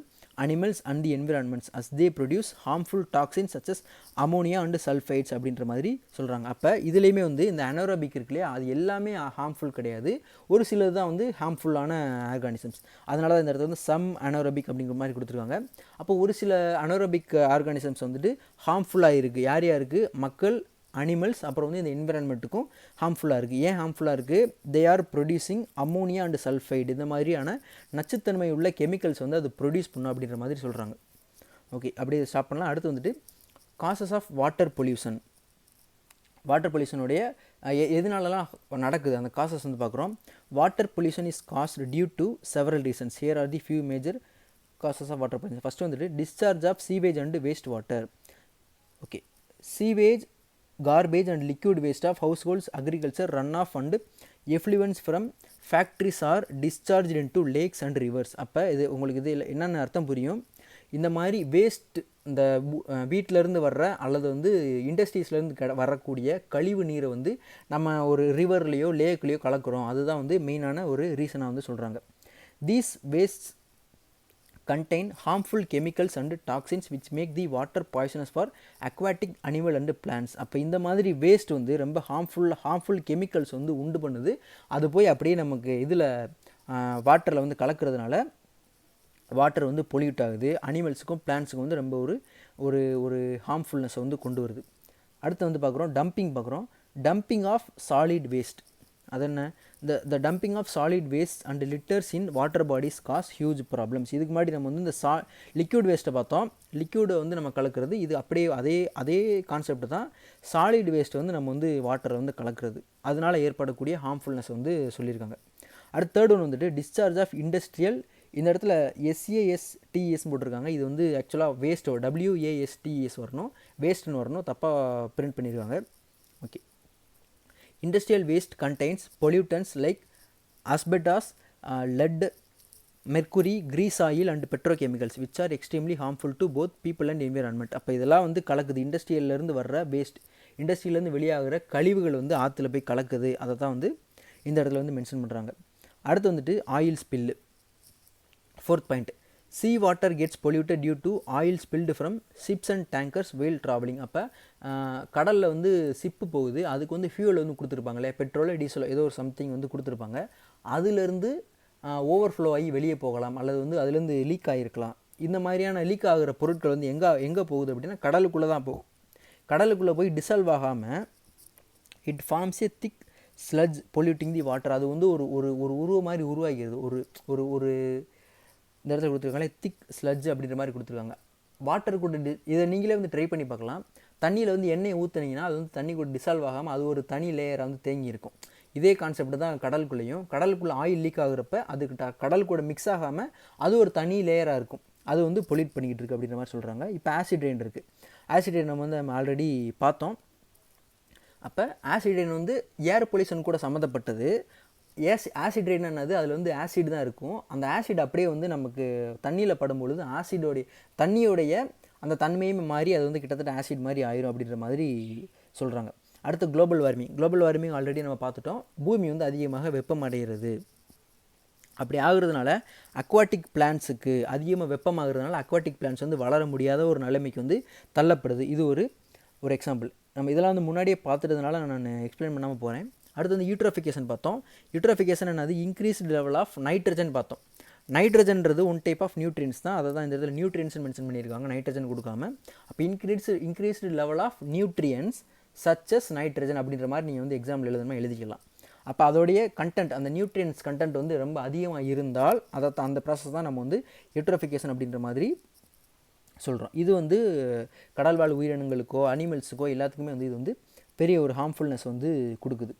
animals and the environments as they produce harmful toxins such as ammonia and sulfides அப்படின்ற மாதிரி சொல்கிறாங்க. அப்போ இதுலேயுமே வந்து இந்த அனேரோபிக் இருக்குல்லையா, அது எல்லாமே ஹார்ம்ஃபுல் கிடையாது, ஒரு சிலது தான் வந்து ஹார்ம்ஃபுல்லான ஆர்கானிசம்ஸ். அதனால தான் இந்த இடத்துல வந்து சம் அனேரோபிக் அப்படிங்கிற மாதிரி கொடுத்துருக்காங்க. அப்போ ஒரு சில அனேரோபிக் ஆர்கானிசம்ஸ் வந்துட்டு ஹார்ம்ஃபுல்லாக இருக்குது. யார் யாருக்கு, மக்கள், அனிமல்ஸ், அப்புறம் வந்து இந்த என்விரான்மெண்ட்டுக்கும் ஹார்ம்ஃபுல்லாக இருக்குது. ஏன் ஹார்ம்ஃபுல்லாக இருக்குது, they are producing ammonia and sulphide, இந்த மாதிரியான நச்சுத்தன்மை உள்ள கெமிக்கல்ஸ் வந்து அது ப்ரொடியூஸ் பண்ணும் அப்படின்ற மாதிரி சொல்கிறாங்க. ஓகே, அப்படியே ஸ்டாப் பண்ணலாம். அடுத்து வந்துட்டு causes of water pollution. Water பொல்யூஷனுடைய எதனாலலாம் நடக்குது அந்த காசஸ் வந்து பார்க்குறோம். Water pollution is caused due to several reasons. Here are the few major causes of water pollution. First வந்துட்டு discharge of sewage and waste water. Okay, sewage, garbage and liquid waste of households, agriculture, runoff and effluents from factories are discharged into lakes and rivers. அப்போ இது உங்களுக்கு இது என்னென்ன அர்த்தம் புரியும். இந்த மாதிரி வேஸ்ட், இந்த வீட்டிலேருந்து வர்ற அல்லது வந்து இண்டஸ்ட்ரீஸ்லேருந்து வரக்கூடிய கழிவு நீரை வந்து நம்ம ஒரு ரிவர்லேயோ லேக்லேயோ கலக்கிறோம், அதுதான் வந்து மெயினான ஒரு ரீசனாக வந்து சொல்கிறாங்க. These waste contain harmful chemicals and toxins which make the water poisonous for aquatic animal and plants. அப்போ இந்த மாதிரி வேஸ்ட் வந்து ரொம்ப ஹார்ம்ஃபுல் கெமிக்கல்ஸ் வந்து உண்டு பண்ணுது. அது போய் அப்படியே நமக்கு இதில் வாட்டரில் வந்து கலக்கிறதுனால வாட்டர் வந்து பொல்யூட் ஆகுது. அனிமல்ஸுக்கும் பிளான்ஸுக்கும் வந்து ரொம்ப ஒரு ஹார்ம்ஃபுல்னஸை வந்து கொண்டு வருது. அடுத்து வந்து பார்க்குறோம் டம்பிங் பார்க்குறோம். Dumping of solid waste. அது என்ன, the dumping of solid waste and litters in water bodies cause huge problems. இதுக்கு முன்னாடி நம்ம வந்து இந்த லிக்யூட் வேஸ்ட்டை பார்த்தோம். லிக்யூடை வந்து நம்ம கலக்கிறது, இது அப்படியே அதே கான்செப்ட் தான். சாலிட் வேஸ்ட் வந்து நம்ம வந்து வாட்டரை வந்து கலக்கிறது, அதனால் ஏற்படக்கூடிய ஹார்ம்ஃபுல்னஸ் வந்து சொல்லியிருக்காங்க. அடுத்து தேர்ட் ஒன்று வந்துட்டு டிஸ்சார்ஜ் ஆஃப் இண்டஸ்ட்ரியல். இந்த இடத்துல SASTES போட்டிருக்காங்க, இது வந்து ஆக்சுவலாக வேஸ்ட்டோ WASTES வரணும், வேஸ்ட்டுன்னு வரணும், தப்பாக பிரிண்ட் பண்ணியிருக்காங்க. Okay, Industrial waste contains pollutants like asbestos, lead, mercury, grease oil and petrochemicals which are extremely harmful to both people and environment. அப்போ இதெல்லாம் வந்து கலக்குது. இண்டஸ்ட்ரியிலேருந்து வர்ற வேஸ்ட், இண்டஸ்ட்ரியிலேருந்து வெளியாகிற கழிவுகள் வந்து ஆற்றுல போய் கலக்குது. அதை தான் வந்து இந்த இடத்துல வந்து மென்ஷன் பண்ணுறாங்க. அடுத்து வந்துட்டு oil spill. Fourth point, sea water gets polluted due to oil spilled from ships and tankers while traveling. அப்போ கடலில் வந்து ஷிப்பு போகுது, அதுக்கு வந்து ஃபியூவல் வந்து கொடுத்துருப்பாங்களே, பெட்ரோலோ டீசலோ ஏதோ ஒரு சம்திங் வந்து கொடுத்துருப்பாங்க. அதுலேருந்து ஓவர்ஃப்ளோ ஆகி வெளியே போகலாம், அல்லது வந்து அதுலேருந்து லீக் ஆகிருக்கலாம். இந்த மாதிரியான லீக் ஆகிற பொருட்கள் வந்து எங்கே போகுது அப்படின்னா கடலுக்குள்ளே தான் போகும். கடலுக்குள்ளே போய் டிசால்வ் ஆகாமல் it forms a thick sludge polluting the water. அது வந்து ஒரு ஒரு ஒரு உருவ மாதிரி உருவாகிறது. ஒரு ஒரு இந்த இடத்துல கொடுத்துருக்காங்களே திக் ஸ்லட்ஜ் அப்படின்ற மாதிரி கொடுத்துருக்காங்க. வாட்டர் கூட இதை நீங்களே வந்து ட்ரை பண்ணி பார்க்கலாம். தண்ணியில் வந்து எண்ணெயை ஊற்றுனீங்கன்னா அது வந்து தண்ணி கூட டிசால்வ் ஆகாமல் அது ஒரு தனி லேயராக வந்து தேங்கி இருக்கும். இதே கான்செப்ட் தான் கடலுக்குள்ளேயும். கடலுக்குள்ளே ஆயில் லீக் ஆகுறப்ப அதுக்கு கடல் கூட மிக்ஸ் ஆகாமல் அது ஒரு தனி லேயராக இருக்கும். அது வந்து பொல்யூட் பண்ணிக்கிட்டு இருக்குது அப்படின்ற மாதிரி சொல்கிறாங்க. இப்போ ஆசிட் ரெயின் இருக்குது. ஆசிட் ரெயின் நம்ம ஆல்ரெடி பார்த்தோம். அப்போ ஆசிட் ரெயின் வந்து ஏர் பொல்யூஷன் கூட சம்மந்தப்பட்டது. ஆசிட் ரெயின் என்னது, அதில் வந்து ஆசிட் தான் இருக்கும். அந்த ஆசிட் அப்படியே வந்து நமக்கு தண்ணியில் படும்பொழுது தண்ணியோடைய அந்த தன்மையுமே மாறி அது வந்து கிட்டத்தட்ட ஆசிட் மாதிரி ஆயிரும் அப்படின்ற மாதிரி சொல்கிறாங்க. அடுத்து குளோபல் வார்மிங் ஆல்ரெடி நம்ம பார்த்துட்டோம். பூமி வந்து அதிகமாக வெப்பமடைகிறது. அப்படி ஆகுறதுனால அக்வாட்டிக் பிளான்ஸுக்கு அதிகமாக வெப்பமாகிறதுனால அக்வாட்டிக் பிளான்ஸ் வந்து வளர முடியாத ஒரு நிலைமைக்கு வந்து தள்ளப்படுது. இது ஒரு எக்ஸாம்பிள். நம்ம இதெல்லாம் வந்து முன்னாடியே பார்த்துட்டதுனால நான் எக்ஸ்பிளைன் பண்ணாமல் போகிறேன். அடுத்து வந்து யூட்ரோஃபிகேஷன் பார்த்தோம். யூட்ரோஃபிகேஷன் என்னது, இன்க்ரீஸ்டு லெவல் ஆஃப் நைட்ரஜன் பார்த்தோம். நைட்ரஜன்றது ஒன் டைப் ஆஃப் நியூட்ரியன்ஸ் தான். அதை தான் இந்த இடத்துல நியூட்ரியன்ஸ் மென்ஷன் பண்ணியிருக்காங்க, நைட்ரஜன் கொடுக்காம. அப்போ increased level of nutrients such as nitrogen அப்படின்ற மாதிரி நீங்கள் வந்து எக்ஸாம்பிள் எழுதிக்கலாம். அப்போ அதோடைய கண்டென்ட், அந்த நியூட்ரியன்ஸ் கண்டென்ட் வந்து ரொம்ப அதிகமாக இருந்தால் அந்த ப்ராசஸ் தான் நம்ம வந்து யூட்ரோஃபிகேஷன் அப்படின்ற மாதிரி சொல்கிறோம். இது வந்து கடல்வாழ் உயிரினங்களுக்கோ அனிமல்ஸுக்கோ எல்லாத்துக்குமே வந்து இது வந்து பெரிய ஒரு ஹார்ம்ஃபுல்னஸ் வந்து கொடுக்குது.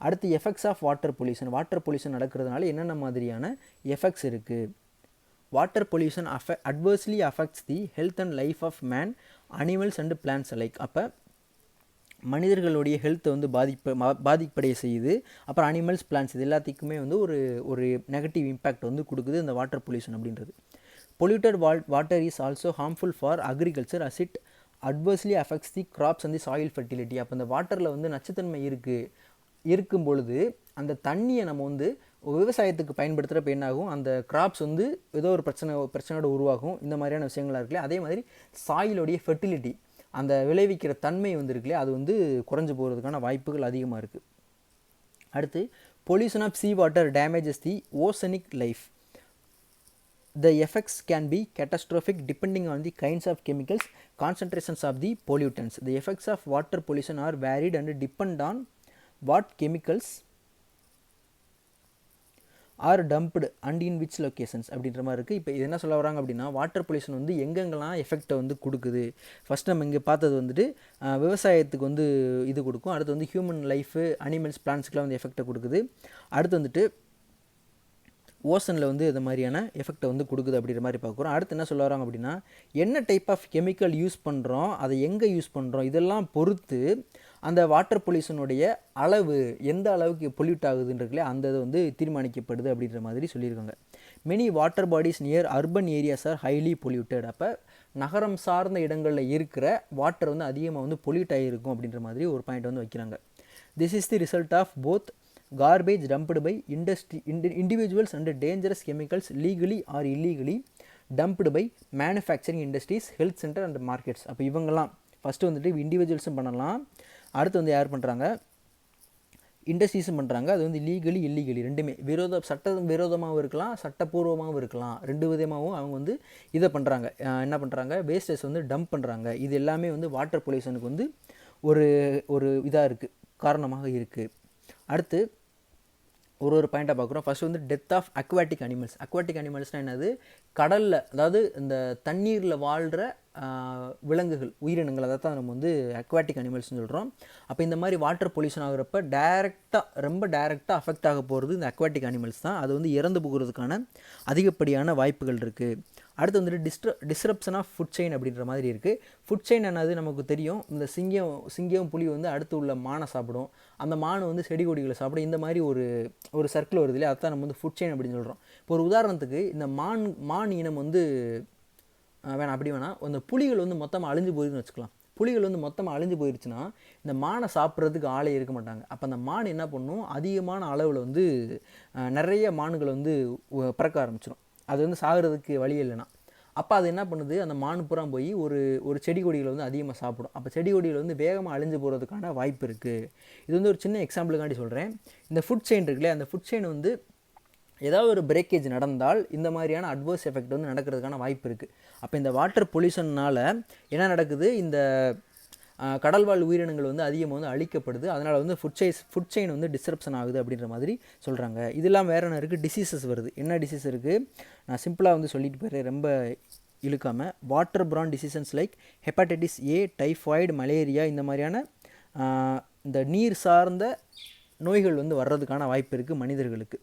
அடுத்து எஃபெக்ட்ஸ் ஆஃப் வாட்டர் பொல்யூஷன் நடக்கிறதுனால என்னென்ன மாதிரியான எஃபெக்ட்ஸ் இருக்குது. Water pollution adversely affects the health and life of man, animals and plants alike. அப்போ மனிதர்களுடைய ஹெல்த்தை வந்து பாதிப்படைய செய்யுது. அப்புறம் அனிமல்ஸ், பிளான்ட்ஸ் இது எல்லாத்துக்குமே வந்து ஒரு நெகட்டிவ் இம்பேக்ட் வந்து கொடுக்குது இந்த வாட்டர் பொல்யூஷன் அப்படின்றது. Polluted water is also harmful for agriculture as it adversely affects the crops and the soil fertility. அப்போ இந்த வாட்டரில் வந்து நச்சுத்தன்மை இருக்கும் பொழுது அந்த தண்ணியை நம்ம வந்து விவசாயத்துக்கு பயன்படுத்துகிறப்ப என்னாகும், அந்த கிராப்ஸ் வந்து ஏதோ ஒரு பிரச்சனையோட உருவாகும். இந்த மாதிரியான விஷயங்களாக இருக்குல்லையே. அதே மாதிரி சாயிலோடைய ஃபெர்டிலிட்டி, அந்த விளைவிக்கிற தன்மை வந்து இருக்குல்லையே, அது வந்து குறைஞ்சி போகிறதுக்கான வாய்ப்புகள் அதிகமாக இருக்குது. அடுத்து pollution of sea water damages the oceanic life. The effects can be catastrophic depending on the kinds of chemicals, concentrations of the pollutants. The effects of water pollution are varied and depend on what chemicals are dumped and in which locations அப்படின்ற மாதிரி இருக்குது. இப்போ இது என்ன சொல்ல வராங்க அப்படின்னா, வாட்டர் பொல்யூஷன் வந்து எங்கெங்கெல்லாம் எஃபெக்டை வந்து கொடுக்குது. ஃபஸ்ட் நம்ம இங்கே பார்த்தது வந்துட்டு விவசாயத்துக்கு வந்து இது கொடுக்கும். அடுத்து வந்து ஹியூமன் லைஃபு, அனிமல்ஸ், பிளான்ட்ஸுக்கெலாம் வந்து எஃபெக்டை கொடுக்குது. அடுத்து வந்துட்டு ஓசனில் வந்து இது மாதிரியான எஃபெக்டை வந்து கொடுக்குது அப்படின்ற மாதிரி பார்க்குறோம். அடுத்து என்ன சொல்ல வராங்க அப்படின்னா, என்ன டைப் ஆஃப் கெமிக்கல் யூஸ் பண்ணுறோம், அதை எங்கே யூஸ் பண்ணுறோம், இதெல்லாம் பொறுத்து அந்த வாட்டர் பொல்யூஷனுடைய அளவு எந்த அளவுக்கு பொல்யூட் ஆகுதுன்றதுல அந்த இது வந்து தீர்மானிக்கப்படுது அப்படின்ற மாதிரி சொல்லியிருக்காங்க. Many water bodies near urban areas R highly polluted. அப்போ நகரம் சார்ந்த இடங்களில் இருக்கிற வாட்டர் வந்து அதிகமாக வந்து பொல்யூட் ஆகிருக்கும் அப்படின்ற மாதிரி ஒரு பாயிண்ட் வந்து வைக்கிறாங்க. This is the result of both garbage dumped by individuals and dangerous chemicals legally or illegally dumped by manufacturing industries, health center and markets. அப்போ இவங்கெல்லாம் ஃபஸ்ட்டு வந்துட்டு இண்டிவிஜுவல்ஸும் பண்ணலாம். அடுத்து வந்து யார் பண்ணுறாங்க, இண்டஸ்ட்ரீஸும் பண்ணுறாங்க. அது வந்து லீகலி இல்லீகலி ரெண்டுமே சட்டம் விரோதமாகவும் இருக்கலாம், சட்டப்பூர்வமாகவும் இருக்கலாம். ரெண்டு விதமாகவும் அவங்க வந்து இதை பண்ணுறாங்க. என்ன பண்ணுறாங்க, வேஸ்டேஜ் வந்து டம்ப் பண்ணுறாங்க. இது எல்லாமே வந்து வாட்டர் பொல்யூஷனுக்கு வந்து ஒரு இதாக இருக்குது, காரணமாக இருக்குது. அடுத்து ஒரு பாயிண்டாக பார்க்குறோம். ஃபர்ஸ்ட் வந்து டெத் ஆஃப் அக்வாட்டிக் அனிமல்ஸ்னால் என்னது, கடலில் அதாவது இந்த தண்ணீரில் வாழ்கிற விலங்குகள், உயிரினங்கள், அதை தான் நம்ம வந்து அக்வாட்டிக் அனிமல்ஸ்னு சொல்கிறோம். அப்போ இந்த மாதிரி வாட்டர் பொல்யூஷன் ஆகுறப்ப ரொம்ப டைரெக்டாக அஃபெக்ட் ஆக போகிறது இந்த அக்வாட்டிக் அனிமல்ஸ் தான். அது வந்து இறந்து போகிறதுக்கான அதிகப்படியான வாய்ப்புகள் இருக்குது. அடுத்து வந்துட்டு டிஸ்ரப்ஷன் ஆஃப் ஃபுட் செயின் அப்படின்ற மாதிரி இருக்குது. ஃபுட் செயின் என்னது நமக்கு தெரியும். இந்த சிங்கம் புலி வந்து அடுத்து உள்ள மானை சாப்பிடும், அந்த மான் வந்து செடி கொடிகளை சாப்பிடும். இந்த மாதிரி ஒரு சர்க்கிள் வருது இல்லையா, அதுதான் நம்ம வந்து ஃபுட் செயின் அப்படின்னு சொல்கிறோம். இப்போ ஒரு உதாரணத்துக்கு இந்த மான் இனம் வந்து வேணாம், அப்படி வேணாம், அந்த புலிகள் வந்து மொத்தமாக அழிஞ்சு போயிருதுன்னு வச்சுக்கலாம். புலிகள் வந்து மொத்தமாக அழிஞ்சு போயிடுச்சுன்னா இந்த மானை சாப்பிட்றதுக்கு ஆளே இருக்க மாட்டாங்க. அப்போ அந்த மான் என்ன பண்ணும், அதிகமான அளவில் வந்து நிறைய மான்களை வந்து பிறக்க ஆரம்பிச்சிடும். அது வந்து சாகிறதுக்கு வழி இல்லைன்னா. அப்போ அது என்ன பண்ணுது, அந்த மான் பூரா போய் ஒரு செடி கொடிகளை வந்து அதிகமாக சாப்பிடும். அப்போ செடி கொடிகள் வந்து வேகமாக அழிஞ்சு போகிறதுக்கான வாய்ப்பு இருக்குது. இது வந்து ஒரு சின்ன எக்ஸாம்பிளுக்காண்டி சொல்கிறேன். இந்த ஃபுட் செயின் இருக்குல்லையே, அந்த ஃபுட் செயின் வந்து ஏதாவது ஒரு பிரேக்கேஜ் நடந்தால் இந்த மாதிரியான அட்வர்ஸ் எஃபெக்ட் வந்து நடக்கிறதுக்கான வாய்ப்பு இருக்குது. அப்போ இந்த வாட்டர் பொல்யூஷன்னால் என்ன நடக்குது, இந்த கடல்வாழ் உயிரினங்கள் வந்து அதிகமாக வந்து அழிக்கப்படுது. அதனால் வந்து ஃபுட் செயின் வந்து டிஸ்ரப்ஷன் ஆகுது அப்படின்ற மாதிரி சொல்கிறாங்க. இதெல்லாம் வேறு என்ன இருக்குது, டிசீசஸ் வருது. என்ன டிசீஸ் இருக்குது, நான் சிம்பிளாக வந்து சொல்லிட்டு போயிடுறேன் ரொம்ப இழுக்காமல். Water borne diseases like hepatitis A, typhoid, malaria, இந்த மாதிரியான இந்த நீர் சார்ந்த நோய்கள் வந்து வர்றதுக்கான வாய்ப்பு இருக்குது மனிதர்களுக்கு.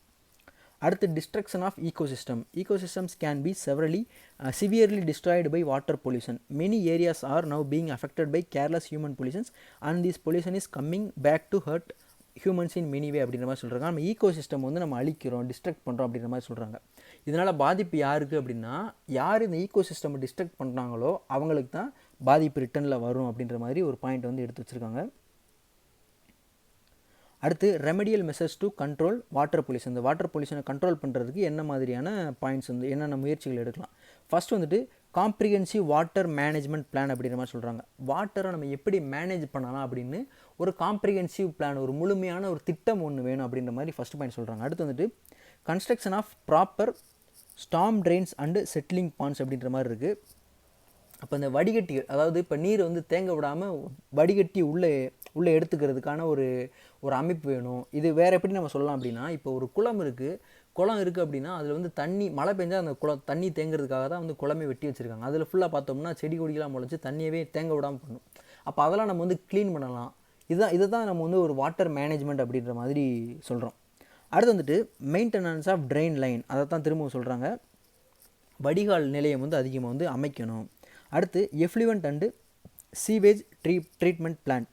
அடுத்து destruction of ecosystem can be severely destroyed by water pollution. Many areas are now being affected by careless human pollutions and this pollution is coming back to hurt humans in many way அப்படின்ற மாதிரி சொல்கிறாங்க. நம்ம ஈகோசிஸ்டம் வந்து நம்ம அழிக்கிறோம், டிஸ்ட்ரக்ட் பண்ணுறோம் அப்படின்ற மாதிரி சொல்கிறாங்க. இதனால் பாதிப்பு யாருக்கு அப்படின்னா, யார் இந்த ஈகோசிஸ்டம் டிஸ்ட்ரக்ட் பண்ணுறாங்களோ அவங்களுக்கு தான் பாதிப்பு ரிட்டனில் வரும் அப்படின்ற மாதிரி ஒரு பாயிண்ட் வந்து எடுத்து வச்சுருக்காங்க. அடுத்து remedial measures to control water pollution. இந்த வாட்டர் பொல்யூஷனை கண்ட்ரோல் பண்ணுறதுக்கு என்ன மாதிரியான பாயிண்ட்ஸ் வந்து என்னென்ன முயற்சிகள் எடுக்கலாம். ஃபஸ்ட்டு வந்துட்டு காம்ப்ரிஹென்சிவ் வாட்டர் மேனேஜ்மெண்ட் பிளான் அப்படின்ற மாதிரி சொல்கிறாங்க. வாட்டரை நம்ம எப்படி மேனேஜ் பண்ணலாம் அப்படின்னு ஒரு காம்ப்ரிஹென்சிவ் பிளான், ஒரு முழுமையான ஒரு திட்டம் ஒன்று வேணும் அப்படின்ற மாதிரி ஃபஸ்ட் பாயிண்ட் சொல்கிறாங்க. அடுத்து வந்துட்டு construction of proper storm drains and settling ponds அப்படின்ற மாதிரி இருக்குது. அப்போ இந்த வடிகட்டிகள், அதாவது இப்போ நீர் வந்து தேங்க விடாமல் வடிகட்டி உள்ளே எடுத்துக்கிறதுக்கான ஒரு அமைப்பு வேணும். இது வேறு எப்படி நம்ம சொல்லலாம் அப்படின்னா, இப்போ ஒரு குளம் இருக்குது அப்படின்னா அதில் வந்து தண்ணி மழை பெஞ்சால் அந்த தண்ணி தேங்கிறதுக்காக தான் வந்து குளமே வெட்டி வச்சுருக்காங்க. அதில் ஃபுல்லாக பார்த்தோம்னா செடி கொடிகளாக முளைச்சி தண்ணியவே தேங்க விடாமல் பண்ணும். அப்போ அதெல்லாம் நம்ம வந்து க்ளீன் பண்ணலாம். இதை தான் நம்ம வந்து ஒரு வாட்டர் மேனேஜ்மெண்ட் அப்படின்ற மாதிரி சொல்கிறோம். அடுத்து வந்துட்டு மெயின்டெனன்ஸ் ஆஃப் ட்ரெயின் லைன், அதை தான் திரும்பவும் சொல்கிறாங்க. வடிகால் நிலையம் வந்து அதிகமாக வந்து அமைக்கணும். அடுத்து எஃப்ளூவன்ட் அண்டு சீவேஜ் ட்ரீட்மெண்ட் பிளான்ட்.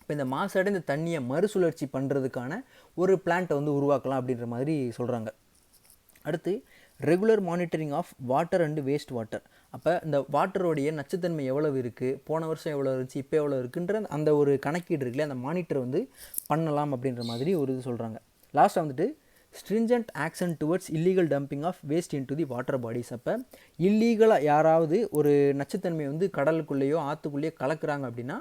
இப்போ இந்த மாசடைந்த தண்ணியை மறுசுழற்சி பண்ணுறதுக்கான ஒரு பிளான்ட்டை வந்து உருவாக்கலாம் அப்படின்ற மாதிரி சொல்கிறாங்க. அடுத்து regular monitoring of water and waste water. அப்போ இந்த வாட்டருடைய நச்சுத்தன்மை எவ்வளவு இருக்குது, போன வருஷம் எவ்வளோ இருந்துச்சு, இப்போ எவ்வளோ இருக்குன்ற அந்த ஒரு கணக்கீடு இருக்குல்ல, அந்த மானிட்டர் வந்து பண்ணலாம் அப்படின்ற மாதிரி ஒரு இது சொல்கிறாங்க. லாஸ்ட்டாக வந்துட்டு stringent action towards illegal dumping of waste into the water bodies. அப்போ இல்லீகலாக யாராவது ஒரு நச்சுத்தன்மையை வந்து கடலுக்குள்ளேயோ ஆற்றுக்குள்ளேயோ கலக்குறாங்க அப்படின்னா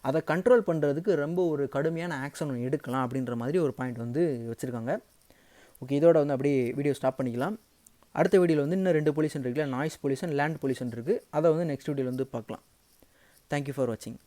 அதை கண்ட்ரோல் பண்ணுறதுக்கு ரொம்ப ஒரு கடுமையான ஆக்ஷன் ஒன்று எடுக்கலாம் அப்படின்ற மாதிரி ஒரு பாயிண்ட் வந்து வச்சுருக்காங்க. ஓகே, இதோட வந்து அப்படியே வீடியோ ஸ்டாப் பண்ணிக்கலாம். அடுத்த வீடியோவில் வந்து இன்னும் 2 பொல்யூஷன் இருக்குல்ல, நாய்ஸ் பொல்யூஷன், லேண்ட் பொல்யூஷன் இருக்குது. அதை வந்து நெக்ஸ்ட் வீடியோவில் வந்து பார்க்கலாம். தேங்க்யூ ஃபார் வாட்சிங்.